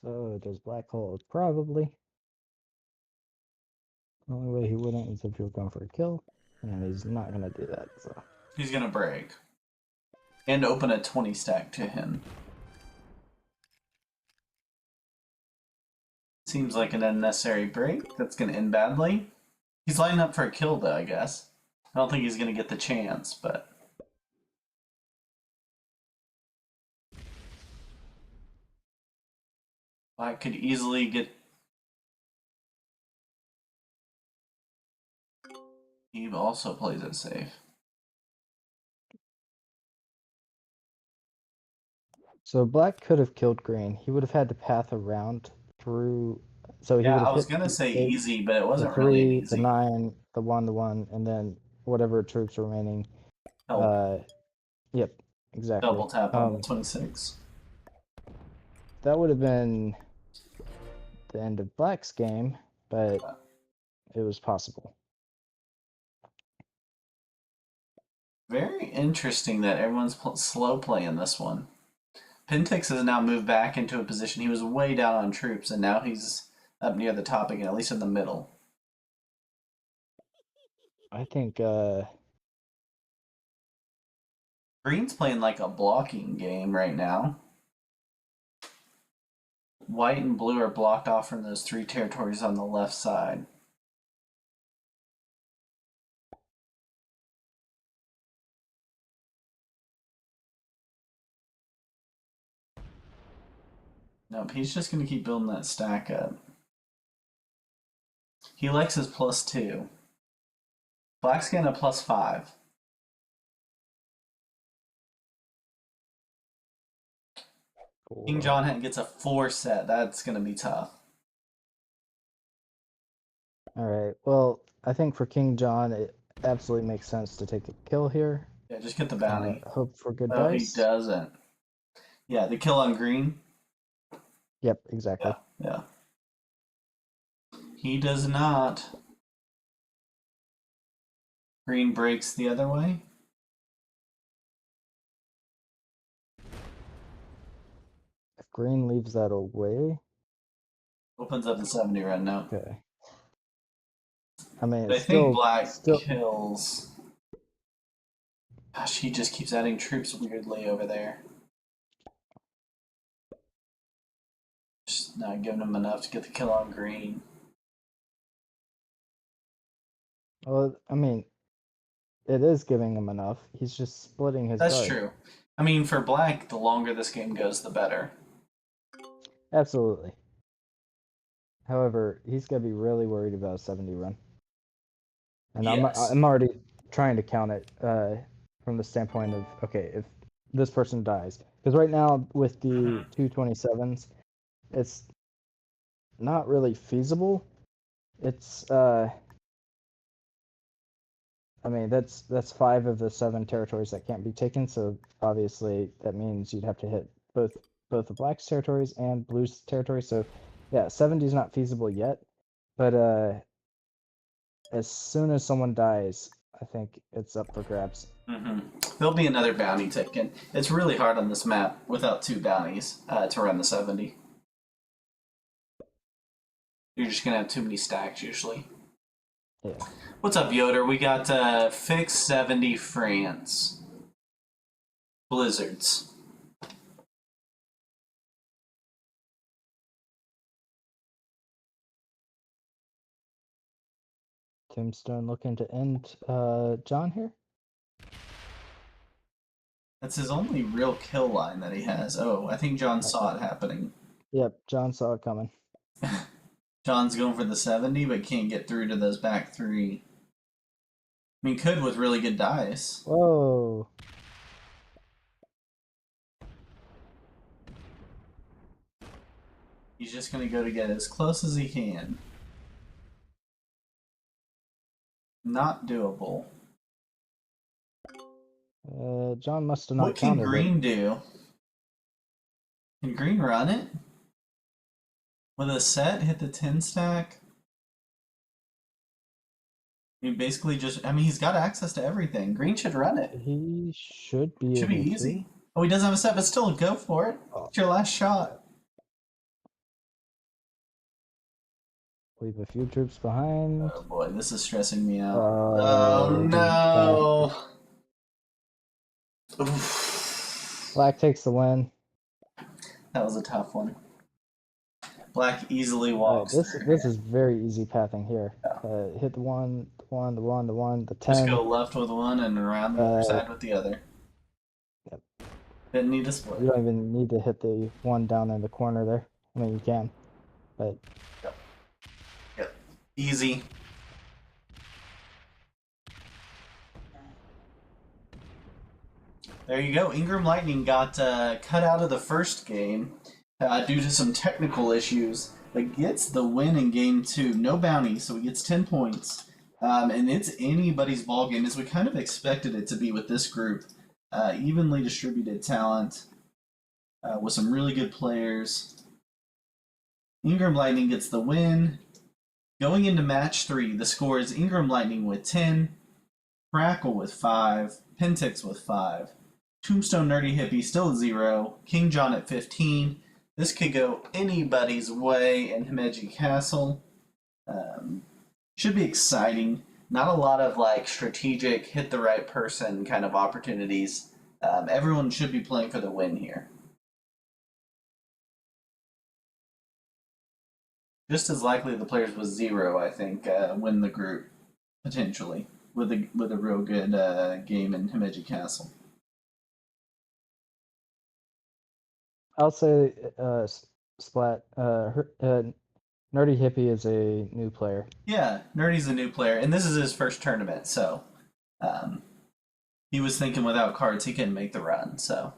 So does black hole? Probably. The only way he wouldn't is if he were going for a kill, and he's not gonna do that. So He's gonna break and open a 20 stack to him. Seems like an unnecessary break. That's gonna end badly. He's lining up for a kill though, I guess. I don't think he's gonna get the chance, but Black could easily get. He also plays it safe. So black could have killed green. He would have had to path around through. So he Yeah, would I have was hit gonna the say 8, easy, but it the wasn't really an 3, the easy 9, the 1, and then whatever troops remaining. help. Yep, exactly. Double tap on the 26. That would have been the end of Black's game, but it was possible. Very interesting that everyone's slow playing this one. Pintix has now moved back into a position. He was way down on troops, and now he's up near the top again, at least in the middle. I think Green's playing like a blocking game right now. White and blue are blocked off from those 3 territories on the left side. Nope, he's just going to keep building that stack up. He likes his +2. Black's getting a +5. King John gets a 4 set. That's going to be tough. all right. Well, I think for King John, it absolutely makes sense to take the kill here. Yeah, just get the bounty. Hope for good Oh, dice. he doesn't. Yeah, the kill on green. Yep, exactly. Yeah. He does not. Green breaks the other way. If green leaves that away, Opens up the 70 right now. okay. I mean, But I it's think Black still kills. Gosh, he just keeps adding troops weirdly over there. Just not giving him enough to get the kill on green. Well, I mean, it is giving him enough. He's just splitting his That's guard. true. I mean, for Black, the longer this game goes, the better. Absolutely. However, he's gonna be really worried about a 70 run. And Yes. I'm already trying to count it from the standpoint of, okay, if this person dies, because right now with the 227s, it's not really feasible. It's I mean, that's 5 of the 7 territories that can't be taken, so obviously that means you'd have to hit both the Black's territories and Blue's territories. So yeah, 70 is not feasible yet, but as soon as someone dies, I think it's up for grabs. There'll be another bounty taken. It's really hard on this map without 2 bounties to run the 70. You're just gonna have too many stacks usually. Yeah. What's up, Yoder? We got Fix 70 France. Blizzards. Tombstone looking to end John here. That's his only real kill line that he has. Oh, I think John saw it happening. Yep, John saw it coming. John's going for the 70, but can't get through to those back 3. I mean, could with really good dice. Whoa. He's just going to go to get as close as he can. Not doable. John must have not What can counted green do? Can green run it? With a set, hit the 10 stack? I mean, basically just, I mean, he's got access to everything. Green should run it. He should be Should be able easy. to. Oh, he doesn't have a set, but still, go for it. It's your last shot. Leave a few troops behind. Oh boy, this is stressing me out. Oh, no! Oof. Black takes the win. That was a tough one. Black easily walks. This is very easy pathing here. Hit the 1, the 10. Just go left with 1 and around the other side with the other. Yep. Didn't need to split. You don't even need to hit the 1 down in the corner there. I mean, you can, but Yep. Easy. There you go. Ingram Lightning got cut out of the first game due to some technical issues, but gets the win in game 2. No bounty, so he gets 10 points. And it's anybody's ball game, as we kind of expected it to be with this group. Evenly distributed talent with some really good players. Ingram Lightning gets the win. Going into match 3, the score is Ingram Lightning with 10, Crackle with 5, Pentix with 5, Tombstone Nerdy Hippie still at 0, King John at 15. This could go anybody's way in Himeji Castle. Should be exciting. Not a lot of like strategic hit the right person kind of opportunities. Everyone should be playing for the win here. Just as likely the players with 0, I think, win the group potentially with a real good game in Himeji Castle. I'll say Splat. Nerdy Hippie is a new player. Yeah, Nerdy's a new player, and this is his first tournament, so he was thinking without cards he couldn't make the run. So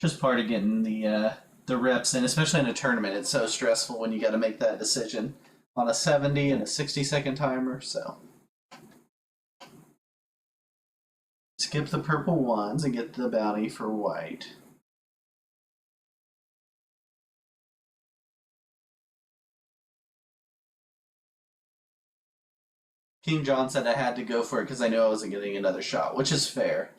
just part of getting the reps in, especially in a tournament. It's so stressful when you got to make that decision on a 70 and a 60-second timer. So skip the purple ones and get the bounty for white. King John said I had to go for it because I knew I wasn't getting another shot, which is fair.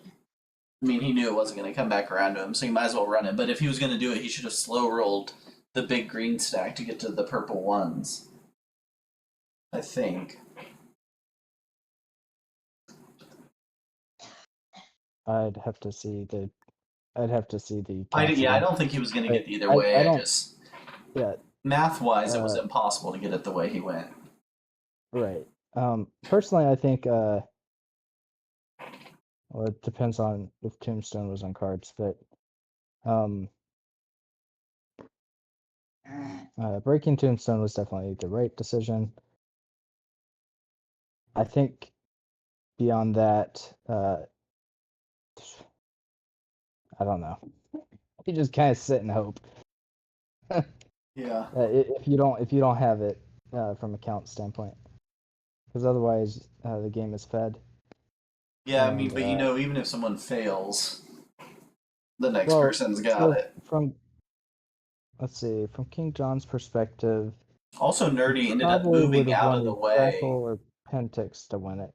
I mean, he knew it wasn't going to come back around to him, so he might as well run it. But if he was going to do it, he should have slow rolled the big green stack to get to the purple ones. I think. I'd have to see the. I don't think he was going to get either way. I don't. Just Yeah. math-wise, it was impossible to get it the way he went. Right. Personally, I think. Well, it depends on if Tombstone was on cards, but breaking Tombstone was definitely the right decision. I think beyond that, I don't know. You just kind of sit and hope. Yeah. If you don't have it from a count standpoint, because otherwise the game is fed. Yeah, I mean, but even if someone fails, the next person's got it. Let's see, from King John's perspective. Also, Nerdy ended up moving out of the way. Crackle or Pentix to win it.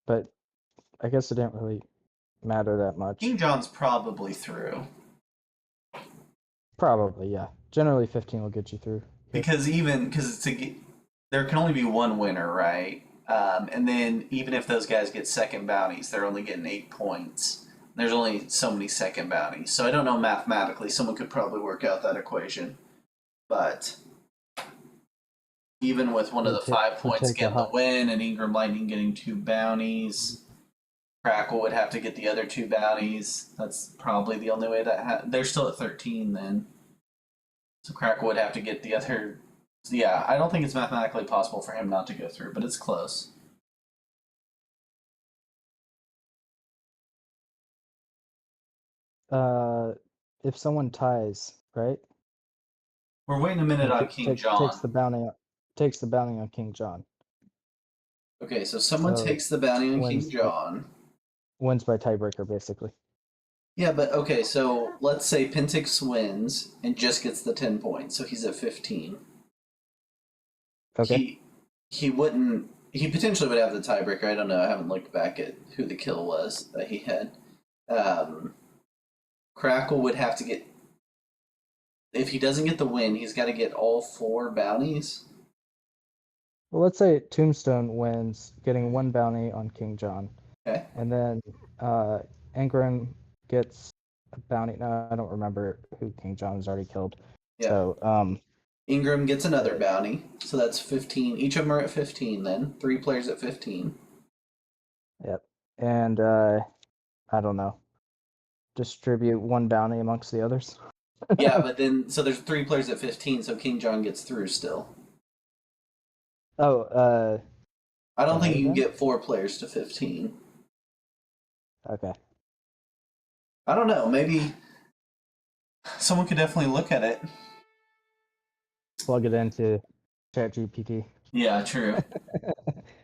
But I guess it didn't really matter that much. King John's probably through. Probably, yeah. Generally, 15 will get you through. Because there can only be one winner, right? And then even if those guys get second bounties, they're only getting 8 points. There's only so many second bounties. So I don't know mathematically. Someone could probably work out that equation. But even with one of the 5 points getting the win and Ingram Lightning getting 2 bounties, Crackle would have to get the other 2 bounties. That's probably the only way they're still at 13 then. So Crackle would have to get the other. Yeah, I don't think it's mathematically possible for him not to go through, but it's close. If someone ties, right? We're waiting a minute on King John. Takes the bounty on King John. Okay, so someone takes the bounty on King John. Wins by tiebreaker, basically. Yeah, but okay, so let's say Pentix wins and just gets the 10 points, so he's at 15. Okay. He potentially would have the tiebreaker. I don't know. I haven't looked back at who the kill was that he had. Crackle would have to get. If he doesn't get the win, he's got to get all 4 bounties. Well, let's say Tombstone wins, getting 1 bounty on King John. Okay. And then Ingram gets a bounty. No, I don't remember who King John has already killed. Yeah. So Ingram gets another bounty, so that's 15. Each of them are at 15 then. 3 players at 15. Yep. And I don't know. Distribute 1 bounty amongst the others. Yeah, but then so there's 3 players at 15, so King John gets through still. Oh, I don't think you can get 4 players to 15. Okay. I don't know. Maybe someone could definitely look at it. Plug it into ChatGPT. Yeah, true.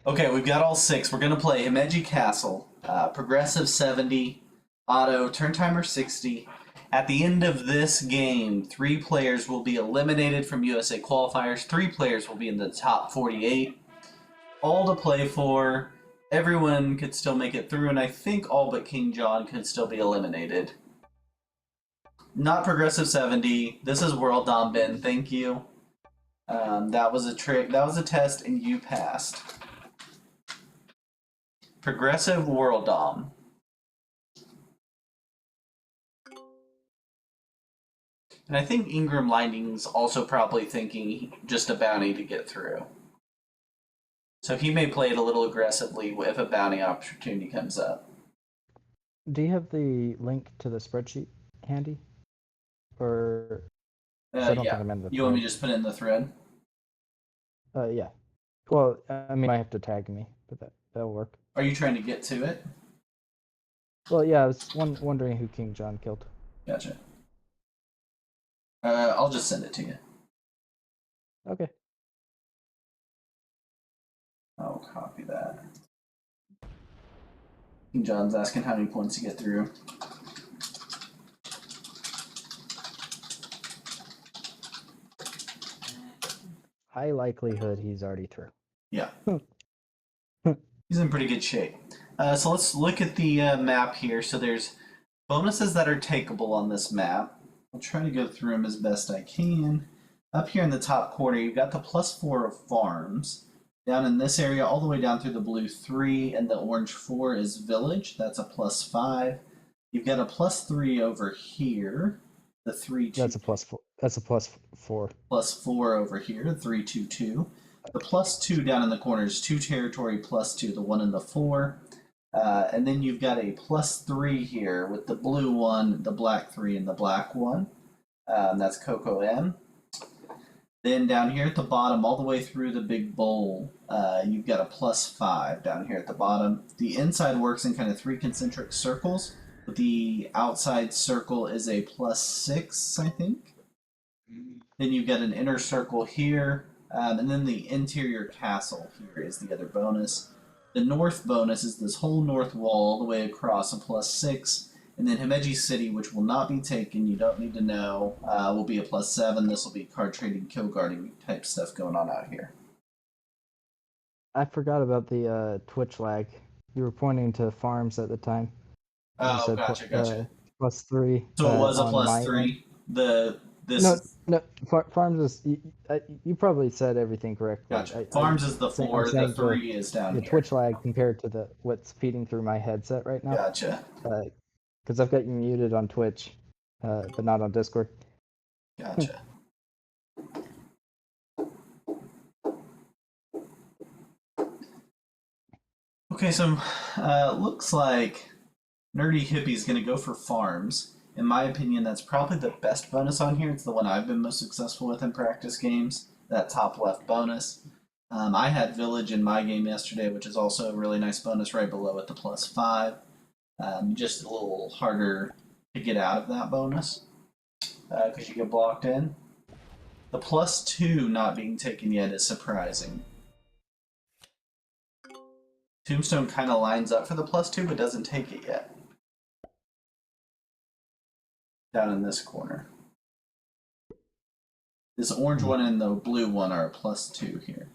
Okay, we've got all 6. We're going to play Himeji Castle. Progressive 70, auto, turn timer 60. At the end of this game, 3 players will be eliminated from USA qualifiers. 3 players will be in the top 48. All to play for. Everyone could still make it through, and I think all but King John could still be eliminated. Not Progressive 70. This is World Dom Ben. Thank you. That was a trick. That was a test, and you passed. Progressive World Dom. And I think Ingram Lightning's also probably thinking just a bounty to get through. So he may play it a little aggressively if a bounty opportunity comes up. Do you have the link to the spreadsheet handy? Or I don't Yeah. think I'm in the You want me to thread. just put it in the thread? Yeah. Well, I mean, I have to tag me, but that'll work. Are you trying to get to it? Well, yeah, I was wondering who King John killed. Gotcha. I'll just send it to you. Okay. I'll copy that. King John's asking how many points to get through. High likelihood he's already through. Yeah. He's in pretty good shape. So let's look at the map here. So there's bonuses that are takeable on this map. I'll try to go through them as best I can. Up here in the top corner, you've got the +4 of farms. Down in this area, all the way down through the blue 3 and the orange 4 is village. That's a +5. You've got a +3 over here. The 3, 2. That's a +4. That's a +4. +4 over here, 3, 2, 2. The +2 down in the corner is 2 territory +2, the 1 and the 4. And then you've got a +3 here with the blue 1, the black 3, and the black 1. That's Coco M. Then down here at the bottom, all the way through the big bowl, you've got a +5 down here at the bottom. The inside works in kind of 3 concentric circles, but the outside circle is a +6, I think. Then you've got an inner circle here, and then the interior castle here is the other bonus. The north bonus is this whole north wall all the way across, a +6. And then Himeji City, which will not be taken, you don't need to know, will be a +7. This will be card trading, kill guarding type stuff going on out here. I forgot about the Twitch lag. You were pointing to farms at the time. You said Gotcha. +3. So it was a on my +3. end. No. Farms is. You probably said everything correctly. Gotcha. Farms is the 4. The 3 is down the here. Twitch lag compared to what's feeding through my headset right now. Gotcha. Because I've got you muted on Twitch, but not on Discord. Gotcha. Okay, so looks like Nerdy Hippie's going to go for farms. In my opinion, that's probably the best bonus on here. It's the one I've been most successful with in practice games, that top left bonus. I had Village in my game yesterday, which is also a really nice bonus right below it, the +5. Just a little harder to get out of that bonus because you get blocked in. The +2 not being taken yet is surprising. Tombstone kind of lines up for the +2 but doesn't take it yet. Down in this corner. This orange one and the blue one are a +2 here.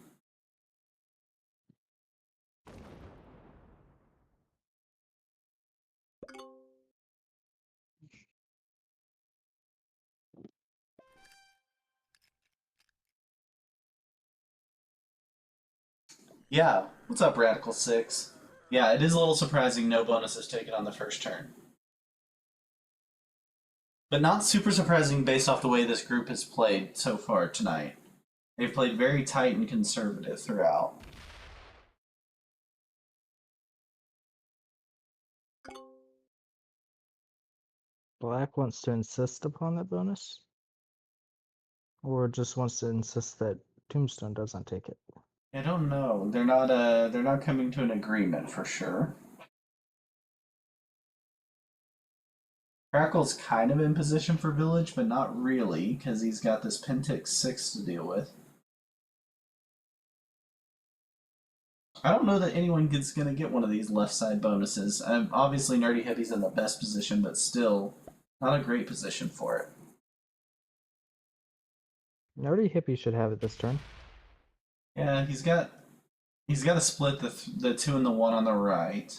Yeah, what's up, Radical 6? Yeah, it is a little surprising no bonuses taken on the first turn. But not super surprising based off the way this group has played so far tonight. They've played very tight and conservative throughout. Black wants to insist upon that bonus? Or just wants to insist that Tombstone doesn't take it? I don't know. They're not coming to an agreement for sure. Crackle's kind of in position for Village, but not really, because he's got this Pentix 6 to deal with. I don't know that anyone is going to get one of these left side bonuses. Obviously, Nerdy Hippie's in the best position, but still, Not a great position for it. Nerdy Hippie should have it this turn. Yeah, he's got to split the 2 and the 1 on the right.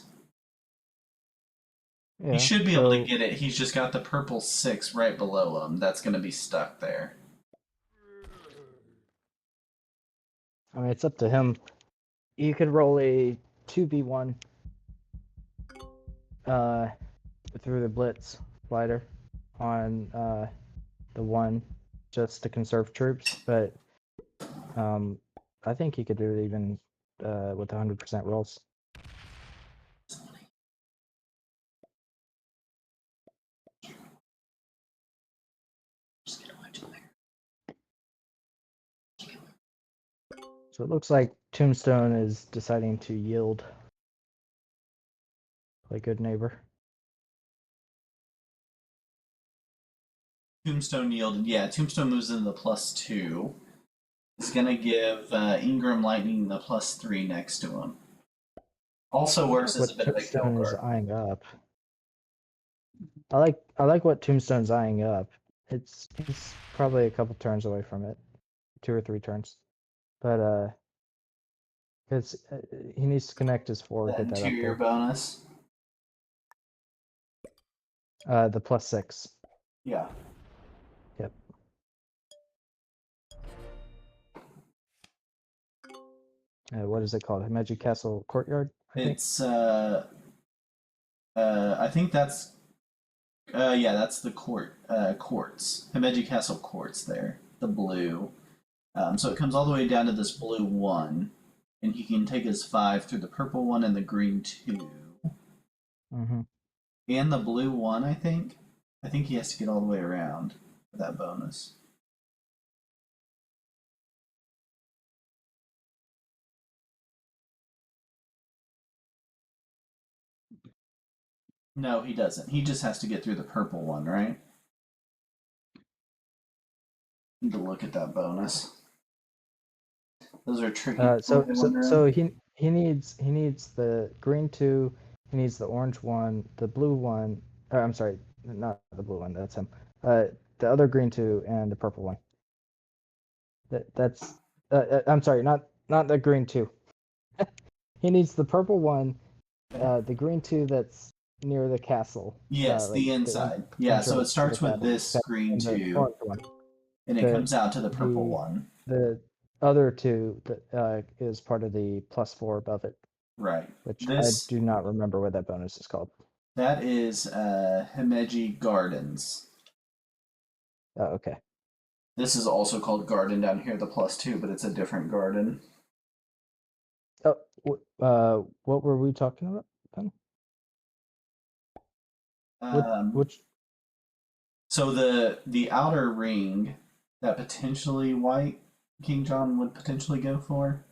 Yeah, He should be able to so get it. He's just got the purple 6 right below him. That's going to be stuck there. I mean, it's up to him. You could roll a 2v1 through the blitz slider on the 1 just to conserve troops, but I think he could do it even with 100% rolls. So it looks like Tombstone is deciding to yield. Play good neighbor. Tombstone yielded. Yeah, Tombstone moves into the +2. It's going to give Ingram Lightning the +3 next to him. Also works as a What bit of a kill Tombstone is card. eyeing up. I like what Tombstone's eyeing up. He's probably a couple turns away from it, 2 or 3 turns, but because he needs to connect his 4, That get that up interior there. bonus. The +6. Yeah. Yep. What is it called? Himeji Castle Courtyard, I think. It's I think that's yeah, that's the courts. Himeji Castle courts there. The blue. So it comes all the way down to this blue 1, and he can take his 5 through the purple 1 and the green 2. Mm-hmm. And the blue 1, I think. I think he has to get all the way around for that bonus. No, he doesn't. He just has to get through the purple 1, right? Need to look at that bonus. Those are tricky. So he needs the green 2, he needs the orange 1, the blue 1. I'm sorry, not the blue 1. That's him. The other green 2 and the purple 1. That's I'm sorry, not the green 2. He needs the purple 1, the green 2 that's near the castle. Yes, Like the inside. the Yeah, so it entrance to the starts with castle, this green and the 2, orange 1. and it comes out to the purple The 1. the other 2 that is part of the +4 above it. Right. Which I This do not remember what that bonus is called. that is Himeji Gardens. Oh, okay. This is also called Garden down here, the +2, but it's a different garden. Oh, what were we talking about then? Which? So the outer ring that potentially White King John would potentially go for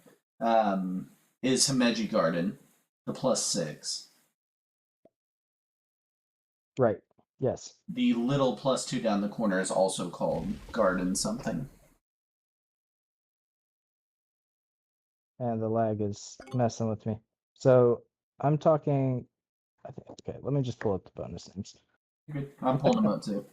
is Himeji Garden, the +6. Right. Yes. The little +2 down the corner is also called Garden something. And the lag is messing with me. So I'm talking. Okay, let me just pull up the bonus names. I'm pulling them up too.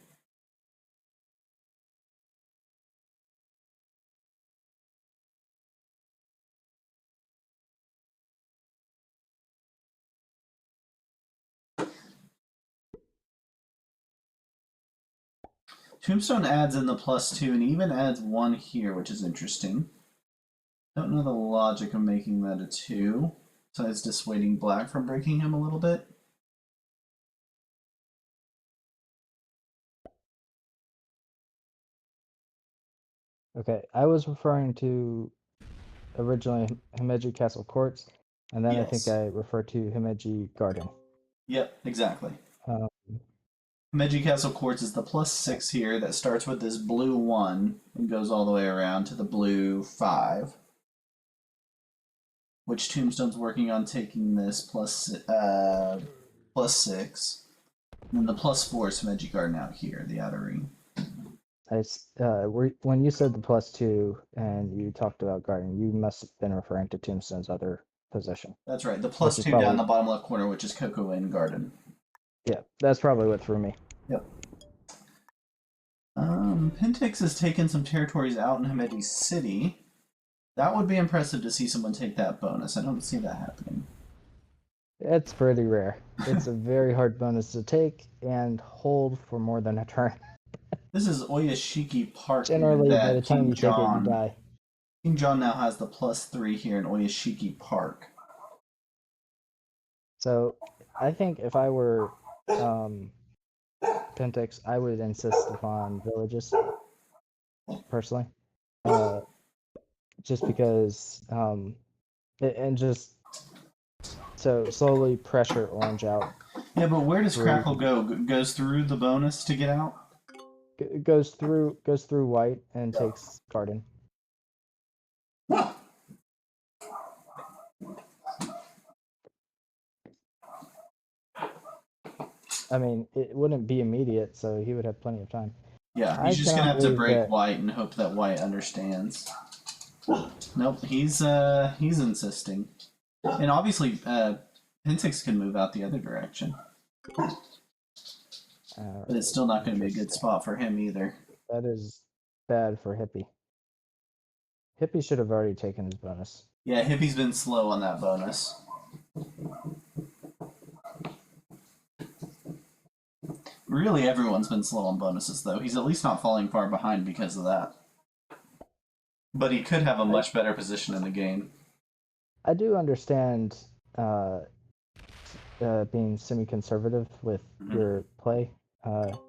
Tombstone adds in the +2 and even adds 1 here, which is interesting. Don't know the logic of making that a 2. Besides dissuading black from breaking him a little bit. Okay, I was referring to originally Himeji Castle Courts, and then I think Yes. I referred to Himeji Garden. Yep, exactly. Um, Himeji Castle Quartz is the +6 here that starts with this blue 1 and goes all the way around to the blue 5. Which Tombstone's working on taking this +6. And then the +4 is Himeji Garden out here, the outer ring. when you said the +2 and you talked about Garden, you must have been referring to Tombstone's other position. That's right, the Which is +2 down the bottom left corner, which is Cocoa Inn Garden. Yeah, that's probably what threw me. Yep. Pintix has taken some territories out in Hamedi City. That would be impressive to see someone take that bonus. I don't see that happening. It's pretty rare. It's a very hard bonus to take and hold for more than a turn. This is Oyashiki Park here Generally, by the that time King you take it, you John. die. King John now has the +3 here in Oyashiki Park. So I think if I were Pentax, I would insist upon villages, personally. Just because, and just so slowly pressure orange out. Yeah, but where does through, Crackle go? Goes through the bonus to get out? goes through white and takes garden. I mean, it wouldn't be immediate, so he would have plenty of time. Yeah, I he's just gonna cannot have to believe break that- white and hope that white understands. Nope, he's insisting. And obviously, Pintix can move out the other direction. But it's still not going to be a good Interesting. spot for him either. That is bad for Hippie. Hippie should have already taken his bonus. Yeah, Hippie's been slow on that bonus. Really, everyone's been slow on bonuses, though. He's at least not falling far behind because of that. But he could have a much better position in the game. I do understand being semi-conservative with your play on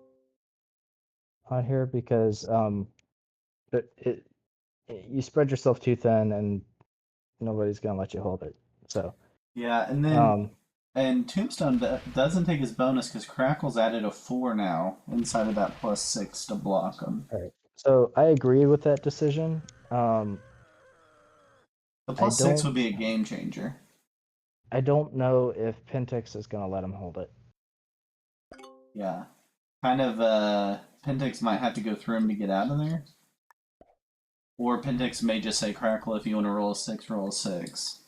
here because you spread yourself too thin and nobody's gonna let you hold it. So yeah, and then and Tombstone doesn't take his bonus because Crackle's added a 4 now inside of that +6 to block him. all right. So I agree with that decision. The +6 would be a game changer. I don't know if Pintix is gonna let him hold it. Yeah, kind of. Pintix might have to go through him to get out of there. Or Pintix may just say, Crackle, if you want to roll a 6, roll a 6.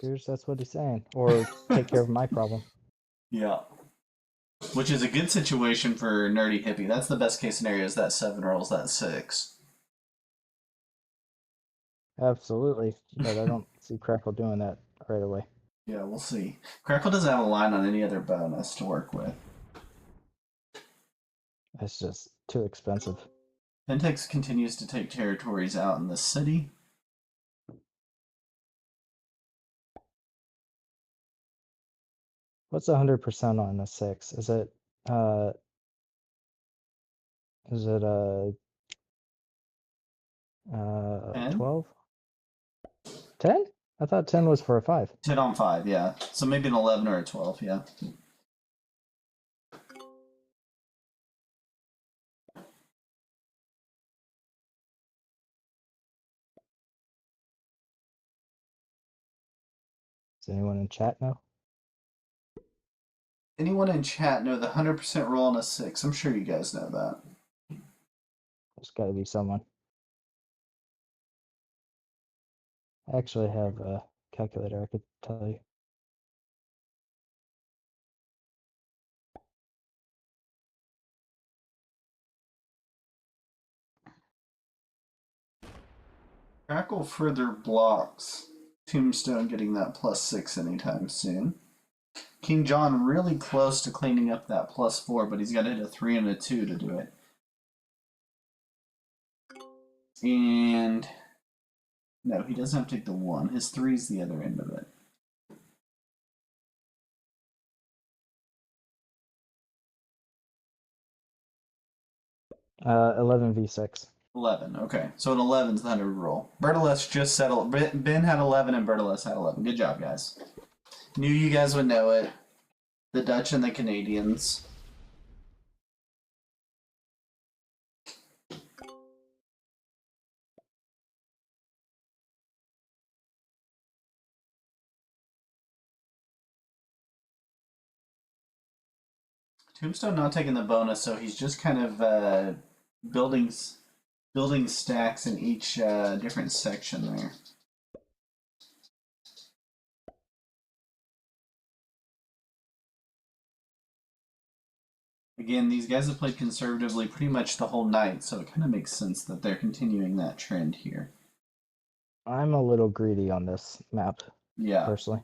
Here's that's what he's saying. Or take care of my problem. Yeah. Which is a good situation for Nerdy Hippie. That's the best case scenario is that 7 rolls that 6. Absolutely. But I don't see Crackle doing that right away. Yeah, we'll see. Crackle doesn't have a line on any other bonus to work with. It's just too expensive. Pintix continues to take territories out in the city. What's 100% on a 6? Is it 12? 10? I thought 10 was for a 5. 10 on 5, yeah. So maybe an 11 or a 12, yeah. Does anyone in chat know? Anyone in chat know the 100% roll on a 6? I'm sure you guys know that. There's got to be someone. I actually have a calculator I could tell you. Crackle further blocks Tombstone getting that +6 anytime soon. King John really close to cleaning up that +4, but he's got to hit a 3 and a 2 to do it. And no, he doesn't have to take the 1. His 3's the other end of it. 11v6. 11, okay. So an 11's the 100 roll. Bertolus just settled. Ben had 11 and Bertolus had 11. Good job, guys. Knew you guys would know it. The Dutch and the Canadians. Tombstone not taking the bonus, so he's just kind of building stacks in each different section there. Again, these guys have played conservatively pretty much the whole night, so it kind of makes sense that they're continuing that trend here. I'm a little greedy on this map, Yeah. personally.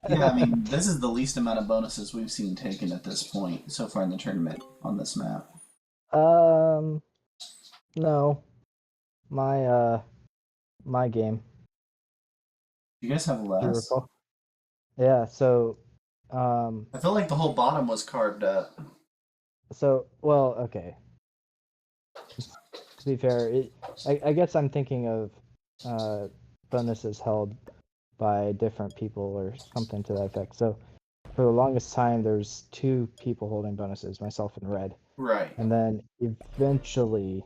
Yeah, I mean, this is the least amount of bonuses we've seen taken at this point so far in the tournament on this map. No. My game. You guys have Do you less? recall? Yeah, so I feel like the whole bottom was carved up. well, okay. To be fair, I guess I'm thinking of bonuses held by different people or something to that effect. So for the longest time, there's two people holding bonuses, myself and Red, Right. and then eventually,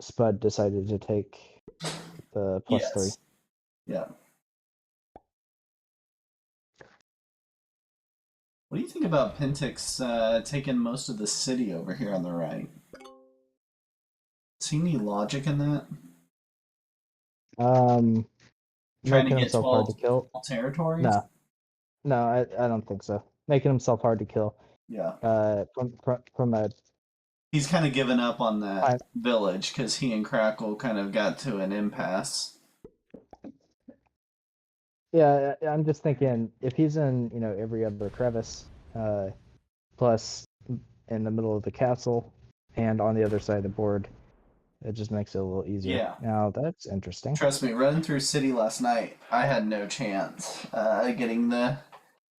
Spud decided to take the +3. Yes. Yeah. What do you think about Pentix taking most of the city over here on the right? See any logic in that? Um, Trying to Making get himself hard to 12 kill. territories? No, I don't think so. Making himself hard to kill. Yeah. From a He's kind of given up on that I- village because he and Crackle kind of got to an impasse. yeah, I'm just thinking if he's in every other crevice, plus in the middle of the castle, and on the other side of the board, it just makes it a little easier. Yeah. Now that's interesting. Trust me, running through city last night, I had no chance getting the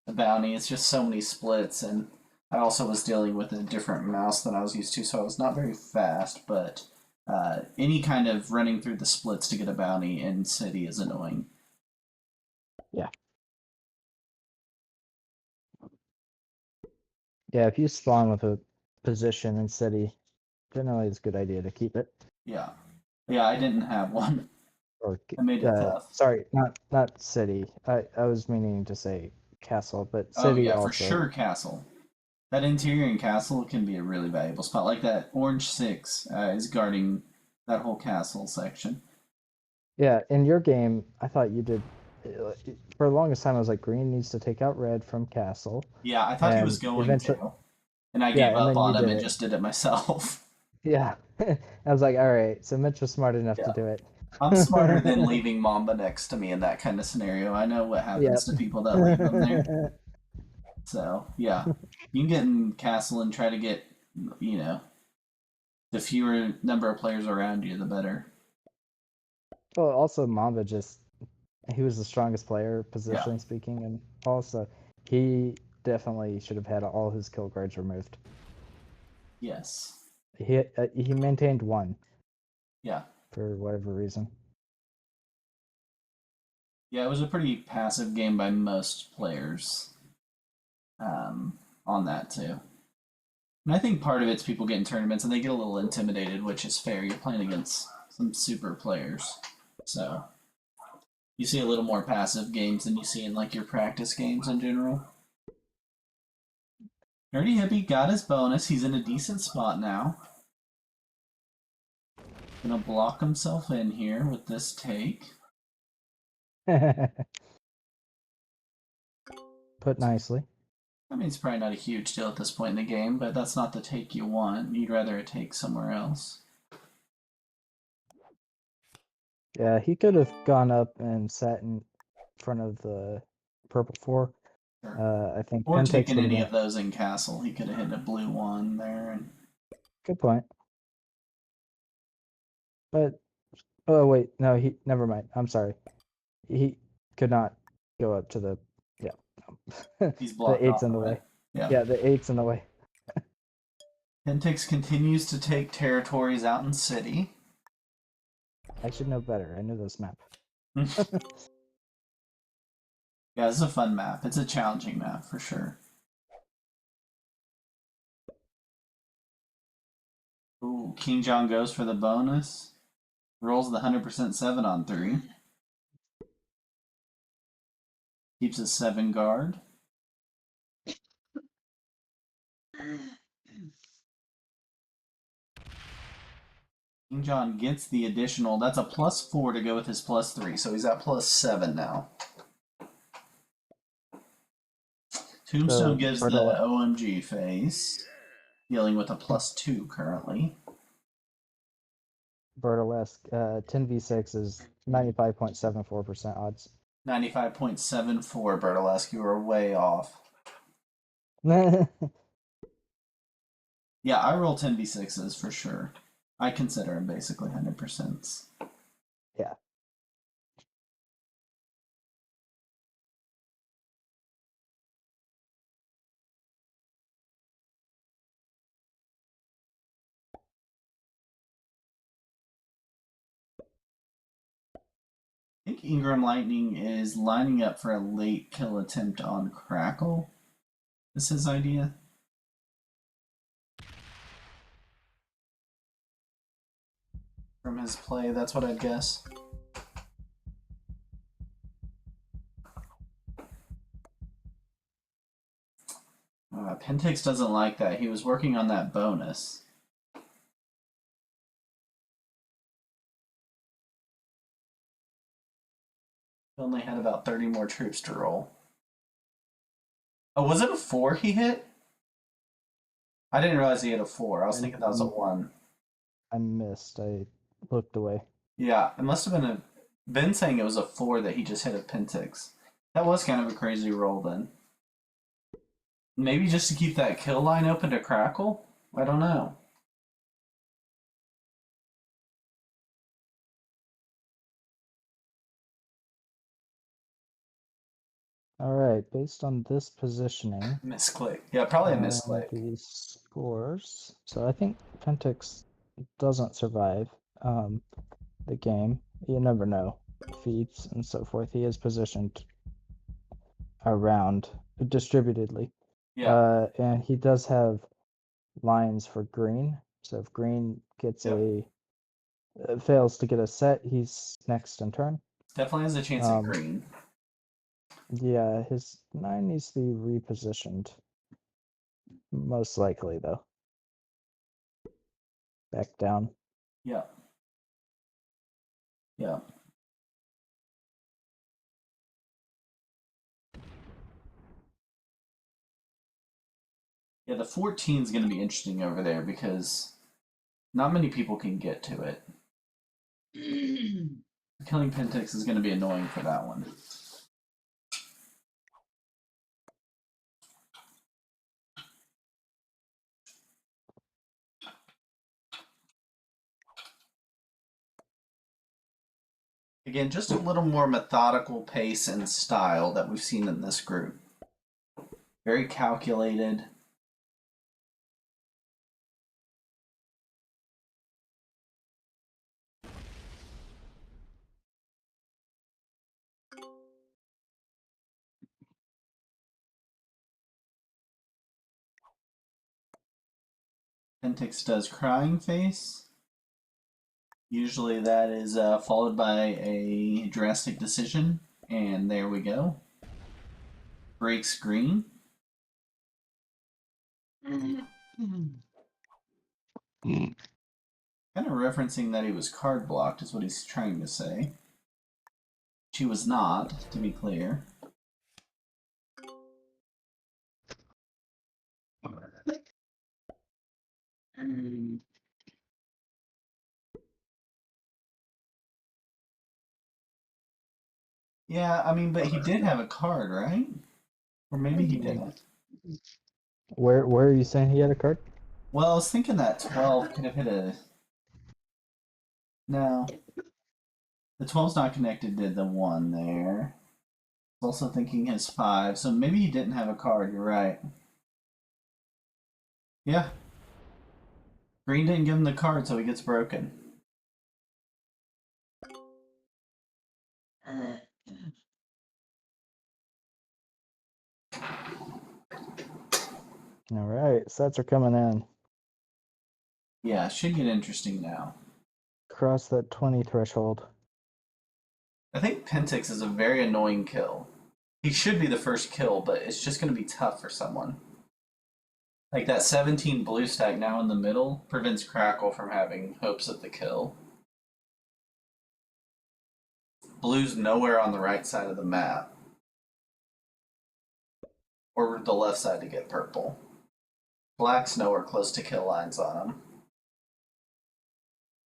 bounty. It's just so many splits, and I also was dealing with a different mouse than I was used to, so I was not very fast. But any kind of running through the splits to get a bounty in city is annoying. Yeah. Yeah, if you spawn with a position in city, generally it's a good idea to keep it. Yeah. Yeah, I didn't have one. Or I made it tough. sorry, not city. I was meaning to say castle, but Oh city yeah, also. for sure, castle. That interior in castle can be a really valuable spot. Like that orange 6 is guarding that whole castle section. Yeah, in your game, I thought you did. For the longest time, I was like, green needs to take out red from castle. Yeah, I thought he was And going eventually, to, and I yeah, gave and up then you on him did and it. just did it myself. Yeah, I was like, all right, so Mitch was smart enough to Yeah. do it. I'm smarter than leaving Mamba next to me in that kind of scenario. I know what happens to people that leave him there. So, yeah. You can get in castle and try to get, the fewer number of players around you, the better. Well, also Mamba he was the strongest player, Yeah. positionally speaking, and also he definitely should have had all his kill guards removed. Yes. He maintained one. Yeah. For whatever reason. Yeah, it was a pretty passive game by most players on that, too. And I think part of it's people get in tournaments and they get a little intimidated, which is fair. You're playing against some super players. So you see a little more passive games than you see in like your practice games in general. Nerdy Hippie got his bonus. He's in a decent spot now. Gonna block himself in here with this take. Put nicely. I mean, it's probably not a huge deal at this point in the game, but that's not the take you want. You'd rather it take somewhere else. Yeah, he could have gone up and sat in front of the purple 4. Sure. I think Or Pentex taking would have any been of those in castle. He could have hit a blue one there. And good point. But oh wait, no, he never mind. I'm sorry. He could not go up to the he's the blocked 8's off in the of way. it. Yeah. Yeah, the 8's in the way. Pentix continues to take territories out in city. I should know better. I knew this map. Yeah, it's a fun map. It's a challenging map for sure. Ooh, King John goes for the bonus. Rolls the 100% 7 on 3. Keeps his 7 guard. King John gets the additional. That's a +4 to go with his +3. So he's at +7 now. Tombstone So gives the Bertola- OMG face, dealing with a +2 currently. Burlesque 10v6 is 95.74% odds. 95.74 Burlesque, you were way off. Yeah. Yeah, I roll 10v6s for sure. I consider them basically 100%. I think Ingram Lightning is lining up for a late kill attempt on Crackle. Is his idea? From his play, that's what I'd guess. Pentix doesn't like that. He was working on that bonus. He only had about 30 more troops to roll. Oh, was it a 4 he hit? I didn't realize he had a 4. I was thinking that was a 1. I missed. I looked away. Yeah, it must have been a... Ben saying it was a 4 that he just hit a Pentix. That was kind of a crazy roll then. Maybe just to keep that kill line open to Crackle? I don't know. All right, based on this positioning Misclick. Yeah, probably a and misclick. these scores, so I think Pentix doesn't survive the game. You never know. Feats and so forth. He is positioned around distributedly. Yeah, And he does have lines for green. So if green gets yep. fails to get a set, he's next in turn. Definitely has a chance at green. Yeah, his 9 needs to be repositioned. Most likely, though. Back down. Yeah. Yeah. Yeah, the 14 is going to be interesting over there because not many people can get to it. Killing Pentix is going to be annoying for that one. Again, just a little more methodical pace and style that we've seen in this group. Very calculated. Pentix does crying face. Usually that is followed by a drastic decision. And there we go. Breaks green. Kind of referencing that he was card blocked is what he's trying to say. She was not, to be clear. Yeah, I mean, but he did have a card, right? Or maybe he didn't. Where are you saying he had a card? Well, I was thinking that 12 could have hit a... No. The 12's not connected to the 1 there. I was also thinking his 5, so maybe he didn't have a card, you're right. Yeah. Green didn't give him the card, so he gets broken. All right, sets are coming in. Yeah, it should get interesting now. Cross that 20 threshold. I think Pentix is a very annoying kill. He should be the first kill, but it's just going to be tough for someone. Like that 17 blue stack now in the middle prevents Crackle from having hopes of the kill. Blue's nowhere on the right side of the map. or the left side to get purple. Black's nowhere close to kill lines on him.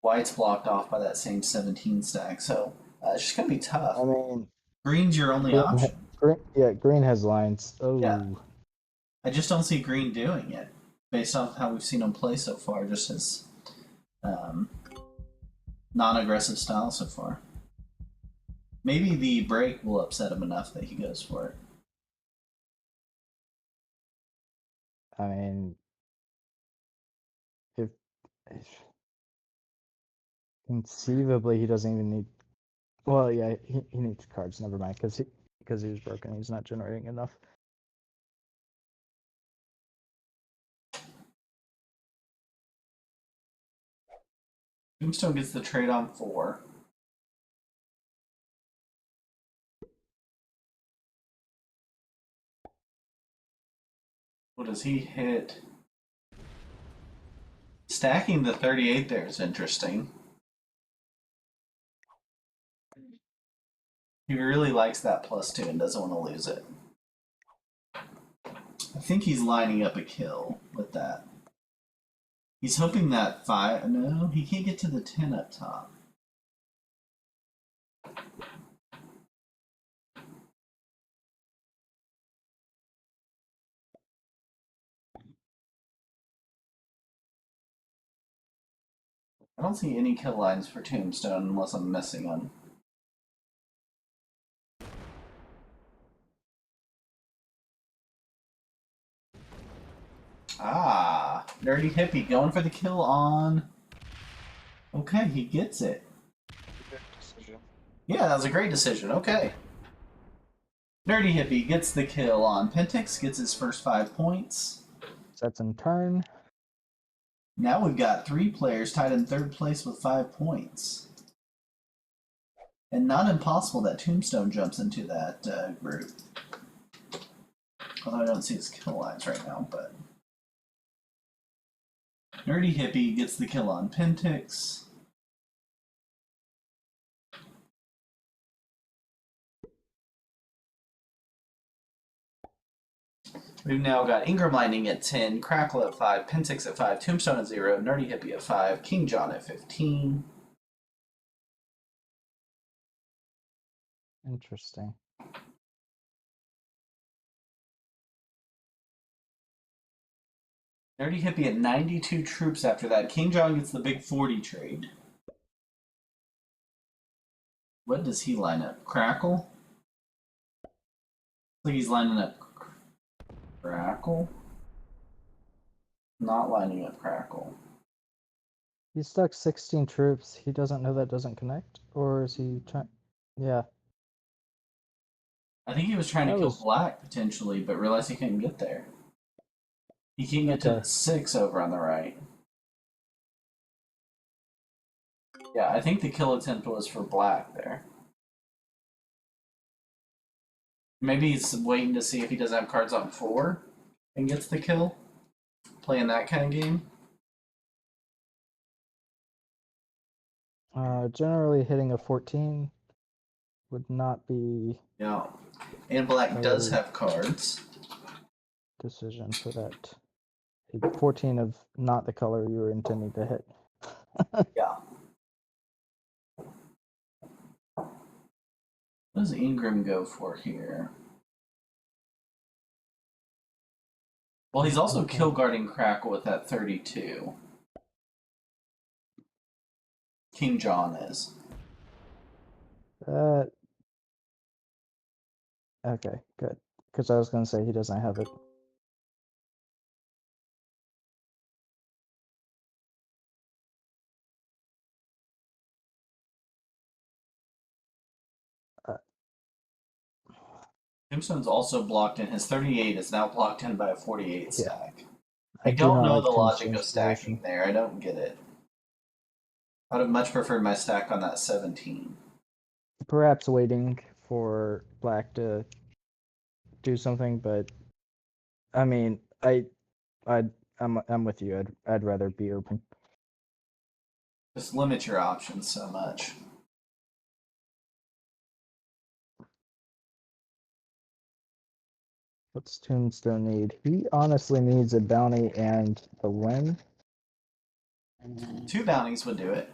White's blocked off by that same 17 stack, so it's just gonna be tough. I mean, Green's your only option. Green has lines. Oh, Yeah. I just don't see green doing it, based off how we've seen him play so far, just his non-aggressive style so far. Maybe the break will upset him enough that he goes for it. I mean, if conceivably he doesn't even need. Well, yeah, he needs cards. Never mind, because he was broken. He's not generating enough. Tombstone gets the trade on 4. What does he hit? Stacking the 38 there is interesting. He really likes that +2 and doesn't want to lose it. I think he's lining up a kill with that. He's hoping that 5. No, he can't get to the 10 up top. I don't see any kill lines for Tombstone unless I'm missing them. Ah, Nerdy Hippie going for the kill on. Okay, he gets it. Good decision. Yeah, that was a great decision. Okay. Nerdy Hippie gets the kill on Pentix, gets his first 5 points. Sets in turn. Now we've got 3 players tied in 3rd place with 5 points. And not impossible that Tombstone jumps into that group. Although I don't see his kill lines right now, but. Nerdy Hippie gets the kill on Pentix. We've now got Ingram Lightning at 10, Crackle at 5, Pentix at 5, Tombstone at 0, Nerdy Hippie at 5, King John at 15. Interesting. Nerdy Hippie at 92 troops after that. King John gets the big 40 trade. What does he line up? Crackle? Looks like he's lining up Crackle? Not lining up Crackle. He's stuck 16 troops. He doesn't know that doesn't connect? Or is he trying? Yeah. I think he was trying to That kill was- Black potentially, but realized he couldn't get there. He can't get to Okay. the 6 over on the right. Yeah, I think the kill attempt was for Black there. Maybe he's waiting to see if he doesn't have cards on 4 and gets the kill. Playing that kind of game. Generally hitting a 14 would not be Yeah. And Black does Oh. have cards. decision for that. A 14 of not the color you were intending to hit. Yeah. What does Ingram go for here? Well, he's also Okay. kill guarding Crackle with that 32. King John is. Okay, good. Because I was going to say he doesn't have it. Tombstone's also blocked in. His 38 is now blocked in by a 48 Yeah. stack. I I do don't not know like the logic Tombstone's of stacking position. there. I don't get it. I would have much preferred my stack on that 17. Perhaps waiting for Black to do something, but I mean, I'm with you. I'd rather be open. Just limit your options so much. What's Tombstone need? He honestly needs a bounty and a win. 2 bounties would do it.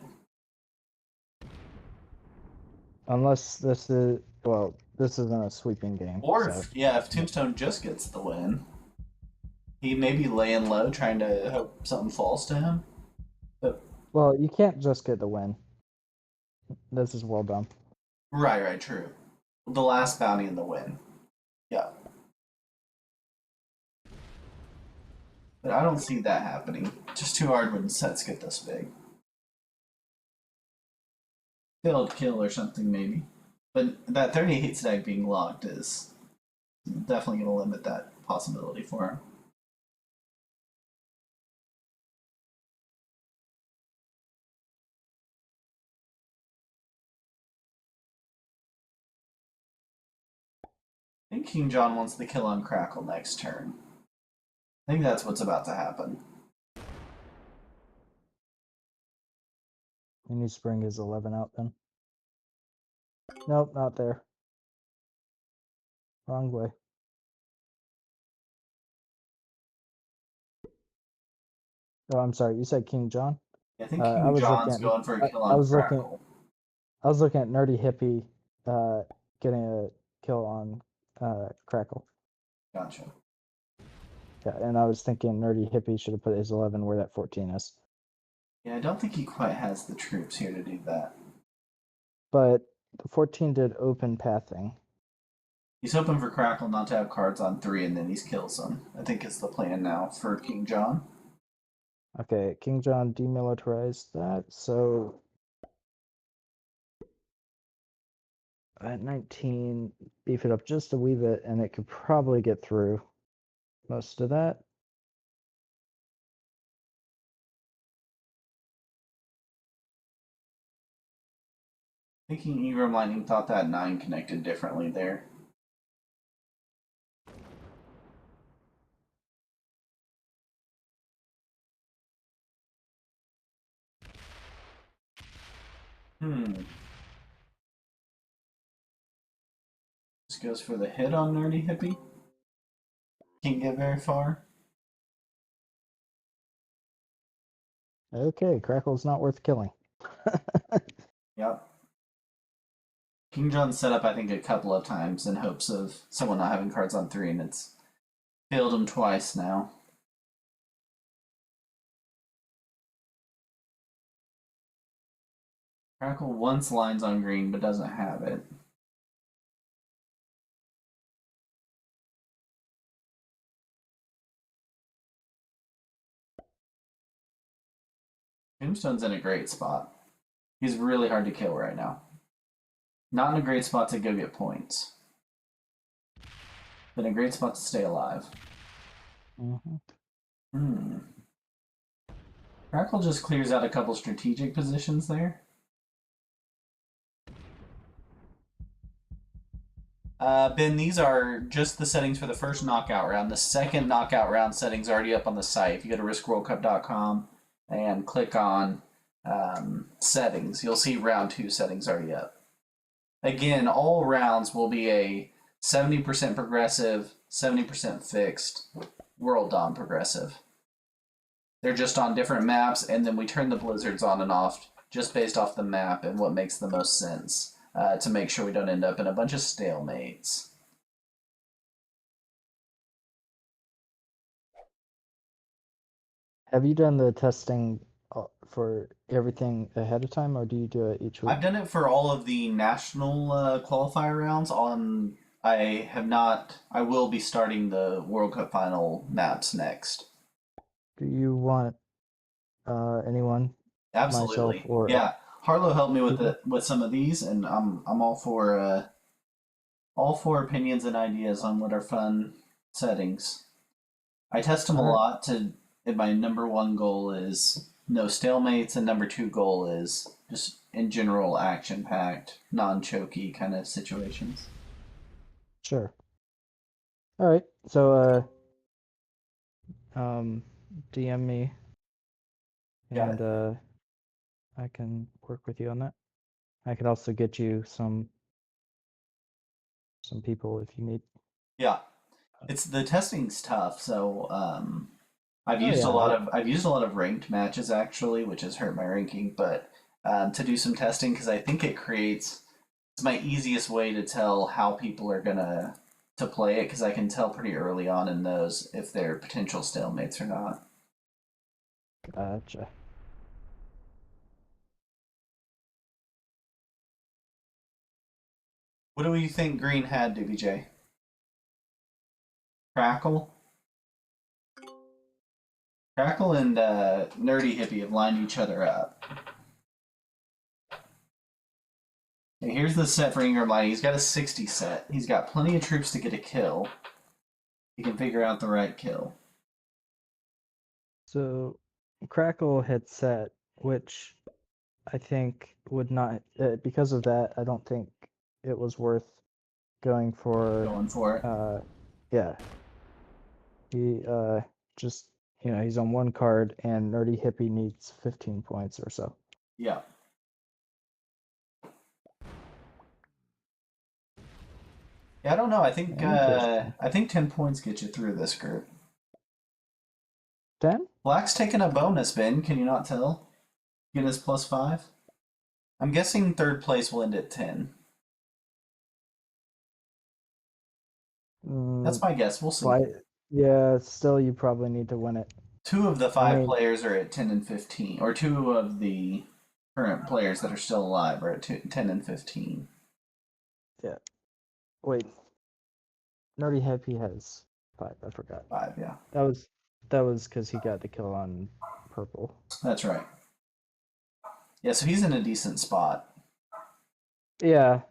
Unless this is, well, this isn't a sweeping game. Or So if Tombstone just gets the win, he may be laying low, trying to hope something falls to him. But well, you can't just get the win. This is well done. right, true. The last bounty and the win. Yeah. But I don't see that happening. Just too hard when sets get this big. Failed kill or something, maybe. But that 38 stack being locked is definitely going to limit that possibility for him. I think King John wants the kill on Crackle next turn. I think that's what's about to happen. He needs to bring his 11 out then. Nope, not there. Wrong way. Oh, I'm sorry. You said King John? I think I King was John's looking going for a at, kill I on was looking Crackle. I was looking at Nerdy Hippie getting a kill on Crackle. Gotcha. Yeah, and I was thinking Nerdy Hippie should have put his 11 where that 14 is. Yeah, I don't think he quite has the troops here to do that. But the 14 did open pathing. He's hoping for Crackle not to have cards on 3 and then he kills them. I think is the plan now for King John. Okay, King John demilitarized that, so at 19, beef it up just a wee bit, and it could probably get through most of that. Thinking Ingram Lightning thought that 9 connected differently there. Just goes for the hit on Nerdy Hippie. Can't get very far. Okay, Crackle's not worth killing. Yep. King John's set up, I think, a couple of times in hopes of someone not having cards on 3, and it's failed him twice now. Crackle wants lines on green, but doesn't have it. Tombstone's in a great spot. He's really hard to kill right now. Not in a great spot to go get points, but in a great spot to stay alive. Mm-hmm. Crackle just clears out a couple strategic positions there. Ben, these are just the settings for the first knockout round. The second knockout round settings are already up on the site. If you go to riskworldcup.com and click on settings, you'll see round 2 settings already up. Again, all rounds will be a 70% progressive, 70% fixed, World Dom progressive. They're just on different maps, and then we turn the blizzards on and off just based off the map and what makes the most sense to make sure we don't end up in a bunch of stalemates. Have you done the testing for everything ahead of time, or do you do it each week? I've done it for all of the national qualifier rounds. I have not. I will be starting the World Cup final maps next. Do you want anyone, myself, Absolutely. or Yeah, Harlow helped me with people? with some of these, and I'm all for opinions and ideas on what are fun settings. I test them a All right. lot to. And my number 1 goal is no stalemates, and number 2 goal is just in general action packed, non choky kind of situations. Sure. All right. So DM me, Got and it. I can work with you on that. I could also get you some people if you need. Yeah. It's the testing's tough, so I've Oh used a yeah, lot of ranked matches actually, which has hurt my ranking, but to do some testing because I think it's my easiest way to tell how people are gonna to play it because I can tell pretty early on in those if they're potential stalemates or not. gotcha. What do you think Green had, DBJ? Crackle? Crackle and Nerdy Hippie have lined each other up. And here's the set for Ingram Lighting. He's got a 60 set. He's got plenty of troops to get a kill. He can figure out the right kill. So Crackle had set, which I think would not, because of that, I don't think it was worth going for. Going for it. Yeah, he just he's on one card, and Nerdy Hippie needs 15 points or so. Yeah. Yeah, I don't know. Interesting. I think 10 points get you through this group. 10? Black's taking a bonus, Ben. Can you not tell? Getting his +5. I'm guessing third place will end at 10. That's my guess. We'll see. Why? Yeah, still you probably need to win it. Two of the I five mean- players are at 10 and 15, or two of the current players that are still alive are at 10 and 15. Yeah. Wait. Nerdy Hippie has 5. I forgot. 5, yeah. That was because he got the kill on purple. That's right. Yeah, so he's in a decent spot. Yeah.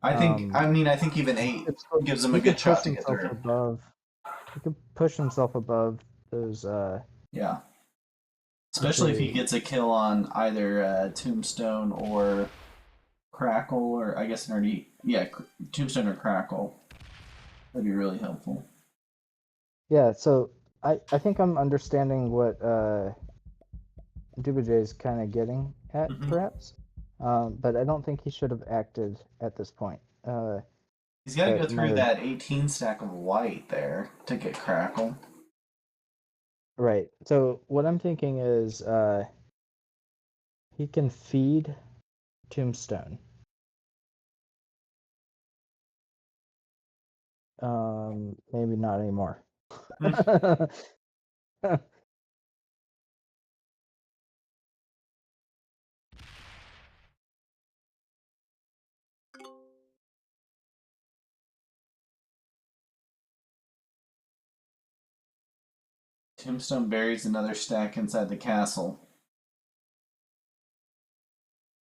I think even 8 gives him a good shot to get through. He could push himself above those. Yeah. Especially if he gets a kill on either Tombstone or Crackle, or I guess Nerdy. Yeah, Tombstone or Crackle. That'd be really helpful. Yeah, so I think I'm understanding what Dubajay is kind of getting at, perhaps. But I don't think he should have acted at this point. He's got to go through that 18 stack of white there to get Crackle. Right. So what I'm thinking is he can feed Tombstone. Maybe not anymore. Tombstone buries another stack inside the castle.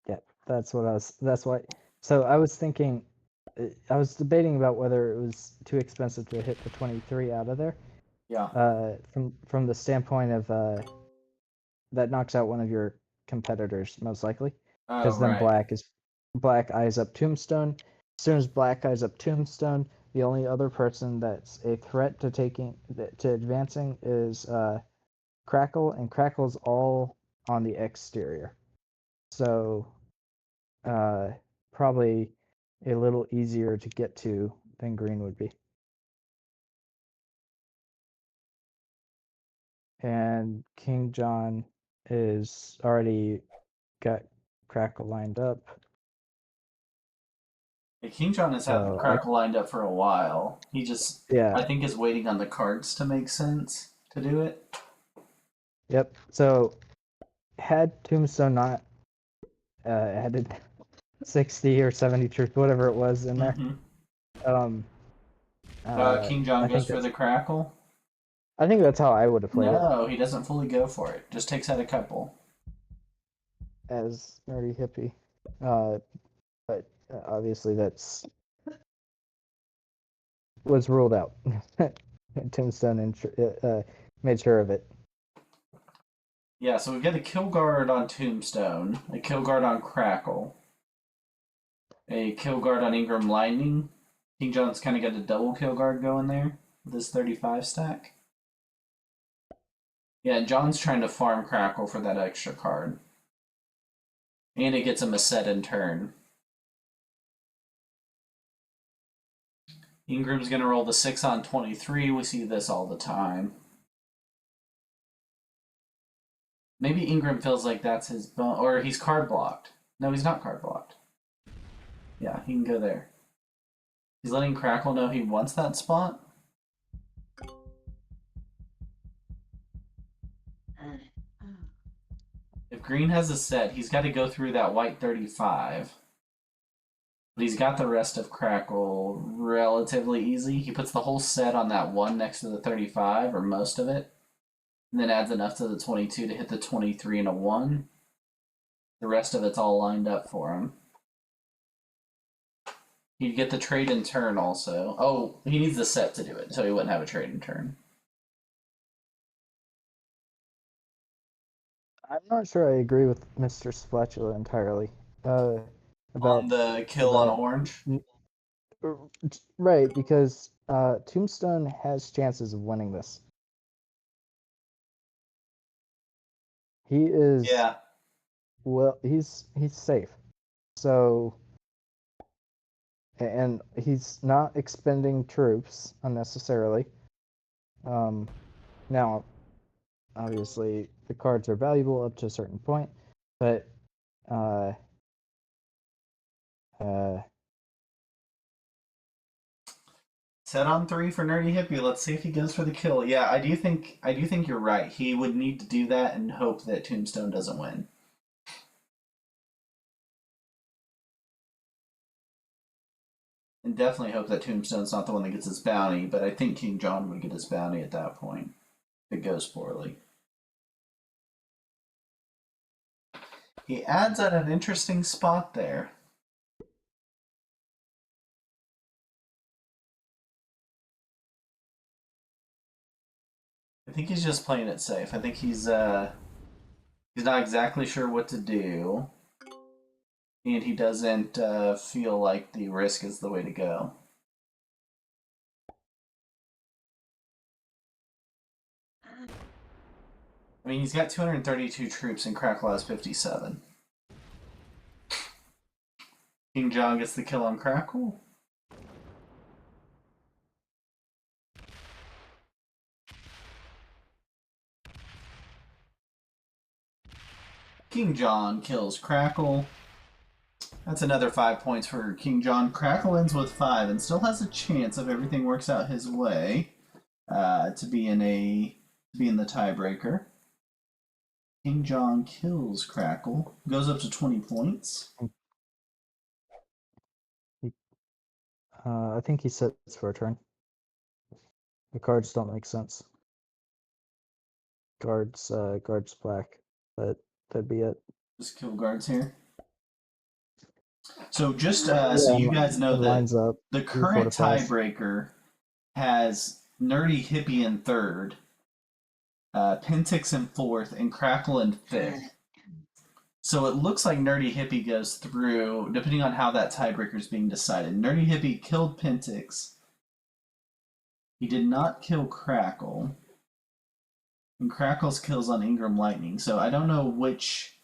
Yeah, that's why. So I was thinking, I was debating about whether it was too expensive to hit the 23 out of there. Yeah. From the standpoint of that knocks out one of your competitors most likely, because then Right. Black eyes up Tombstone. As soon as Black eyes up Tombstone, the only other person that's a threat to advancing is Crackle, and Crackle's all on the exterior. So probably a little easier to get to than Green would be. And King John is already got Crackle lined up. Yeah, King John has had Crackle lined up for a while. He just, I think, is waiting on the cards to make sense to do it. Yep. So had Tombstone not added 60 or 70 troops, whatever it was in there, King John goes for the Crackle? I think that's how I would have played it. No, he doesn't fully go for it. Just takes out a couple. As Nerdy Hippie. But obviously was ruled out. Tombstone made sure of it. Yeah, so we've got a kill guard on Tombstone, a kill guard on Crackle, a kill guard on Ingram Lightning. King John's kind of got a double kill guard going there with his 35 stack. Yeah, and John's trying to farm Crackle for that extra card. And it gets him a set in turn. Ingram's going to roll the 6 on 23. We see this all the time. Maybe Ingram feels like that's his bone, or he's card blocked. No, he's not card blocked. Yeah, he can go there. He's letting Crackle know he wants that spot. If green has a set, he's got to go through that white 35. But he's got the rest of Crackle relatively easy. He puts the whole set on that 1 next to the 35, or most of it, and then adds enough to the 22 to hit the 23 and a 1. The rest of it's all lined up for him. He'd get the trade in turn also. Oh, he needs the set to do it, so he wouldn't have a trade in turn. I'm not sure I agree with Mr. Spatula entirely. About On the kill on orange? Right, because Tombstone has chances of winning this. He is he's safe. So and he's not expending troops unnecessarily. Now obviously the cards are valuable up to a certain point, but Set on 3 for Nerdy Hippie. Let's see if he goes for the kill. Yeah, I do think you're right. He would need to do that and hope that Tombstone doesn't win. And definitely hope that Tombstone's not the one that gets his bounty, but I think King John would get his bounty at that point if it goes poorly. He adds at an interesting spot there. I think he's just playing it safe. I think he's not exactly sure what to do, and he doesn't feel like the risk is the way to go. I mean, he's got 232 troops and Crackle has 57. King John gets the kill on Crackle. King John kills Crackle. That's another 5 points for King John. Crackle ends with 5 and still has a chance if everything works out his way to be in the tiebreaker. King John kills Crackle, goes up to 20 points. I think he sits for a turn. The cards don't make sense. Guards black, but that'd be it. Just kill guards here. So just so you guys know, lines up. The current tiebreaker has Nerdy Hippie in 3rd, Pentix in 4th, and Crackle in 5th. So it looks like Nerdy Hippie goes through, depending on how that tiebreaker is being decided. Nerdy Hippie killed Pentix. He did not kill Crackle. And Crackle's kills on Ingram Lightning. So I don't know which.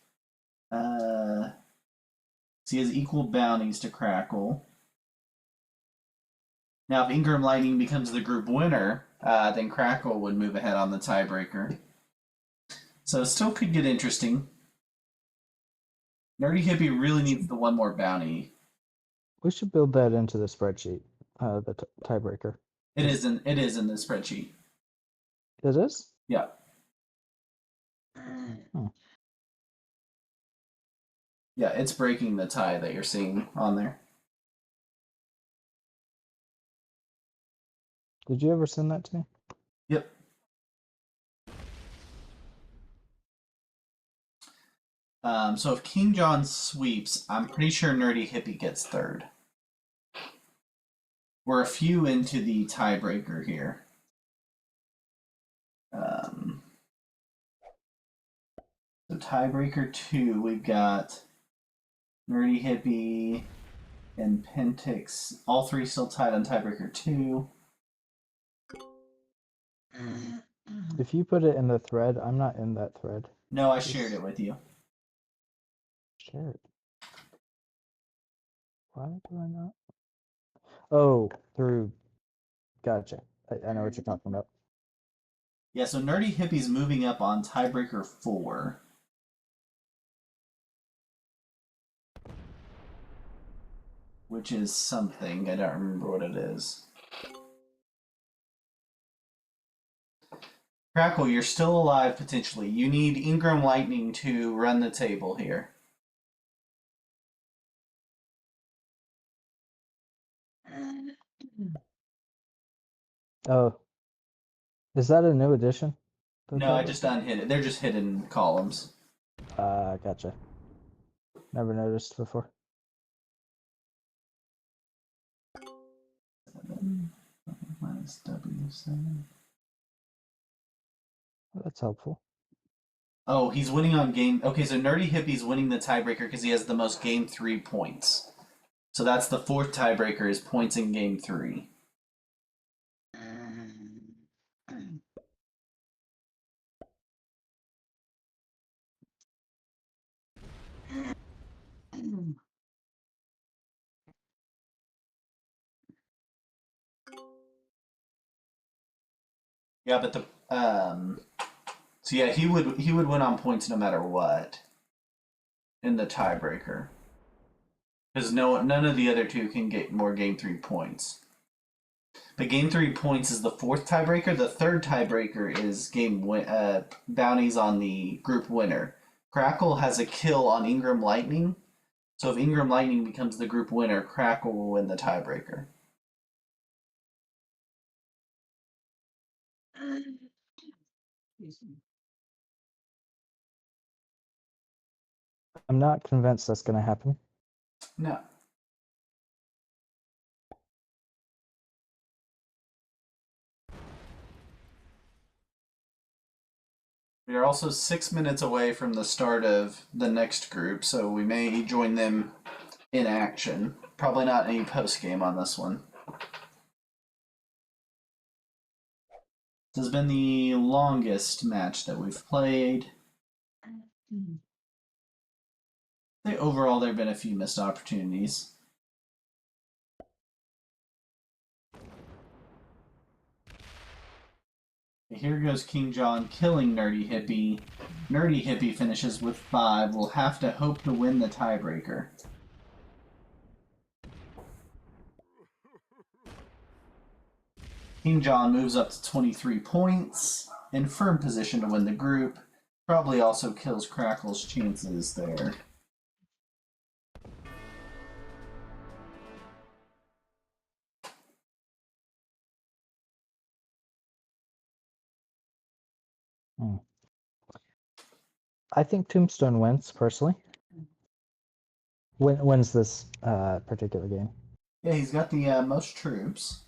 So he has equal bounties to Crackle. Now, if Ingram Lightning becomes the group winner, then Crackle would move ahead on the tiebreaker. So it still could get interesting. Nerdy Hippie really needs the one more bounty. We should build that into the spreadsheet. The tiebreaker. It is in the spreadsheet. It is? Yeah. Yeah, it's breaking the tie that you're seeing on there. Did you ever send that to me? Yep. So if King John sweeps, I'm pretty sure Nerdy Hippie gets 3rd. We're a few into the tiebreaker here. So tiebreaker 2, we've got Nerdy Hippie and Pentix. All 3 still tied on tiebreaker 2. If you put it in the thread, I'm not in that thread. No, I shared it with you. Share it. Why do I not? Oh, through Gotcha. I know what you're talking about. Yeah, so Nerdy Hippie's moving up on tiebreaker 4. Which is something. I don't remember what it is. Crackle, you're still alive potentially. You need Ingram Lightning to run the table here. Oh, is that a new addition? No, I just unhid it. They're just hidden columns. Gotcha. Never noticed before. 7 minus W7. That's helpful. Oh, he's winning on game. Okay, so Nerdy Hippie's winning the tiebreaker because he has the most game 3 points. So that's the fourth tiebreaker is points in game 3. Yeah, but the so yeah, he would win on points no matter what in the tiebreaker. Because none of the other two can get more game 3 points. But game 3 points is the fourth tiebreaker. The third tiebreaker is bounties on the group winner. Crackle has a kill on Ingram Lightning. So if Ingram Lightning becomes the group winner, Crackle will win the tiebreaker. I'm not convinced that's going to happen. No. We are also 6 minutes away from the start of the next group, so we may join them in action. Probably not any post game on this one. This has been the longest match that we've played. I think overall there have been a few missed opportunities. Here goes King John killing Nerdy Hippie. Nerdy Hippie finishes with 5. We'll have to hope to win the tiebreaker. King John moves up to 23 points, in firm position to win the group. Probably also kills Crackle's chances there. I think Tombstone wins, personally. Wins this particular game. Yeah, he's got the most troops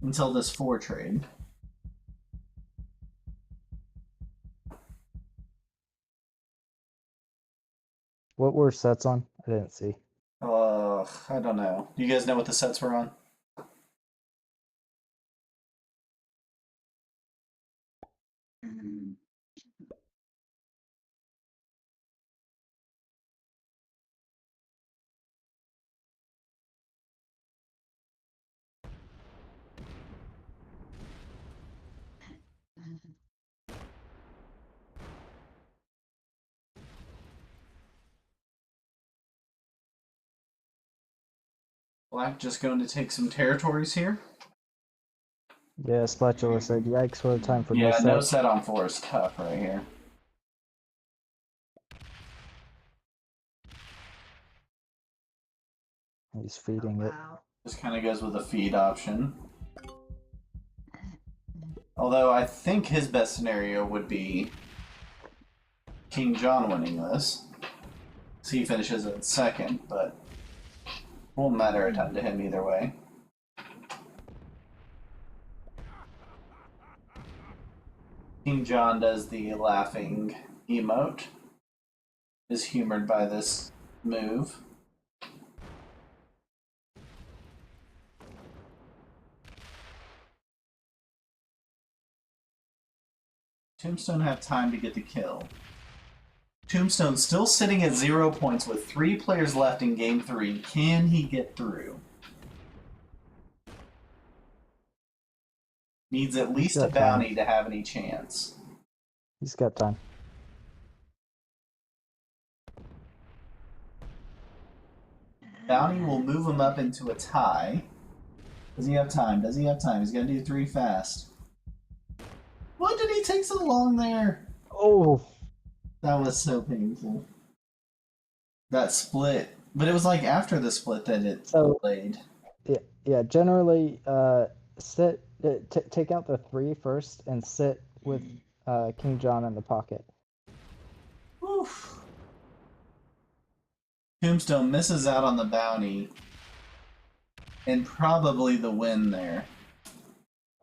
until this 4 trade. What were sets on? I didn't see. I don't know. Do you guys know what the sets were on? Black just going to take some territories here. Yeah, Spatula said, yikes, what a time for Yeah, no set. no set on 4 is tough right here. He's feeding it. Just kind of goes with a feed option. Although I think his best scenario would be King John winning this. So he finishes in second, but won't matter a ton to him either way. King John does the laughing emote. Is humored by this move. Tombstone have time to get the kill. Tombstone still sitting at 0 points with 3 players left in game 3. Can he get through? Needs at least a got time. bounty to have any chance. He's got time. Bounty will move him up into a tie. Does he have time? Does he have time? He's got to do 3 fast. What did he take so long there? Oh, That was so painful. That split. But it was like after the split that it delayed. yeah. Generally, sit. Take out the 3 first and sit with King John in the pocket. Oof. Tombstone misses out on the bounty. And probably the win there.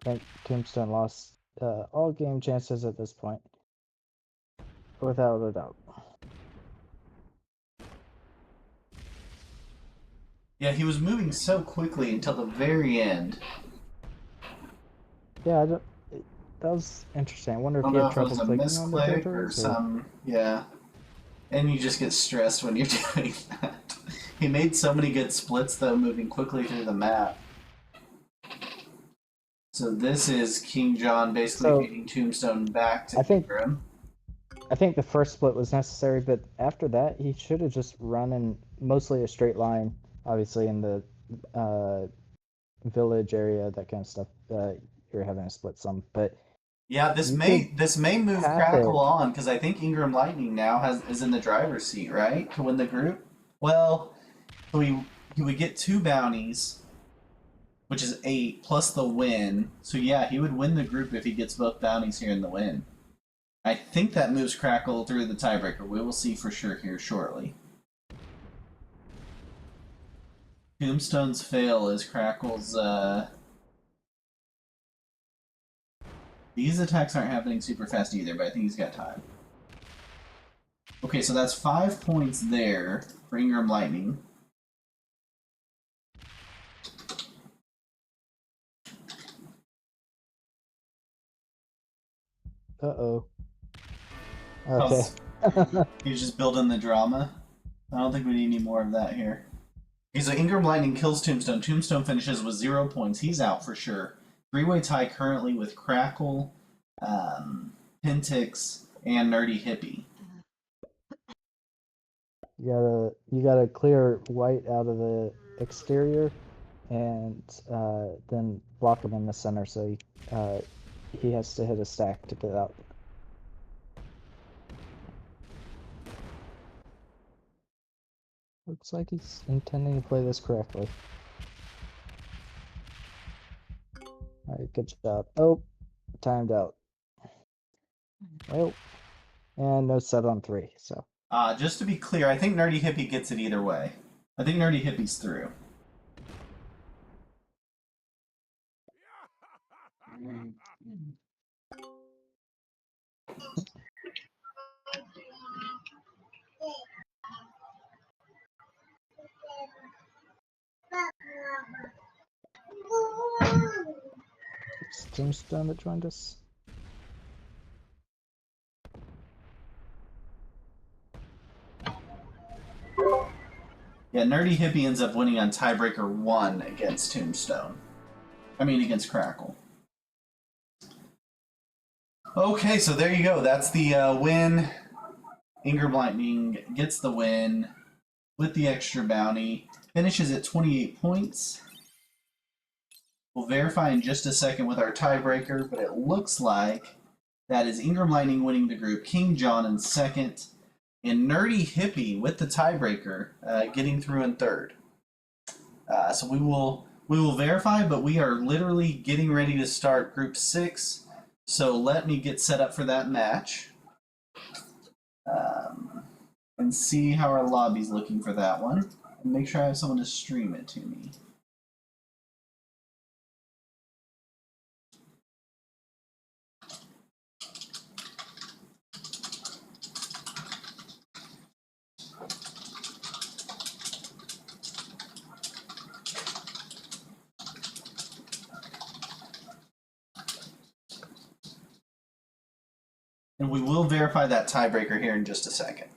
I think Tombstone lost all game chances at this point. Without a doubt. Yeah, he was moving so quickly until the very end. Yeah, that was interesting. I wonder if I he don't know had if it trouble was a clicking on the misclick or filters or... some, yeah. And you just get stressed when you're doing that. He made so many good splits, though, moving quickly through the map. So this is King John basically beating Tombstone back to Ingram. I think the first split was necessary, but after that, he should have just run in mostly a straight line, obviously in the village area, that kind of stuff. You're having to split some, but yeah, this may move Crackle on, because I think Ingram Lightning now is in the driver's seat, right, to win the group. Well, he would get 2 bounties, which is 8 plus the win. So yeah, he would win the group if he gets both bounties here in the win. I think that moves Crackle through the tiebreaker. We will see for sure here shortly. Tombstone's fail is Crackle's. These attacks aren't happening super fast either, but I think he's got time. Okay, so that's 5 points there for Ingram Lightning. Uh-oh. Okay. He's just building the drama. I don't think we need any more of that here. Okay, so Ingram Lightning kills Tombstone. Tombstone finishes with 0 points. He's out for sure. 3-way tie currently with Crackle, Pentix, and Nerdy Hippie. You gotta clear white out of the exterior, and then block him in the center. So he has to hit a stack to get out. Looks like he's intending to play this correctly. Alright, good job. Oh, timed out. Well, and no set on 3, so. Just to be clear, I think Nerdy Hippie gets it either way. I think Nerdy Hippie's through. It's Tombstone that joined us. Yeah, Nerdy Hippie ends up winning on tiebreaker 1 against Tombstone. I mean, against Crackle. Okay, so there you go. That's the win. Ingram Lightning gets the win with the extra bounty. Finishes at 28 points. We'll verify in just a second with our tiebreaker, but it looks like that is Ingram Lightning winning the group, King John in second, and Nerdy Hippie with the tiebreaker getting through in third. So we will verify, but we are literally getting ready to start Group 6. So let me get set up for that match and see how our lobby's looking for that one. And make sure I have someone to stream it to me. And we will verify that tiebreaker here in just a second.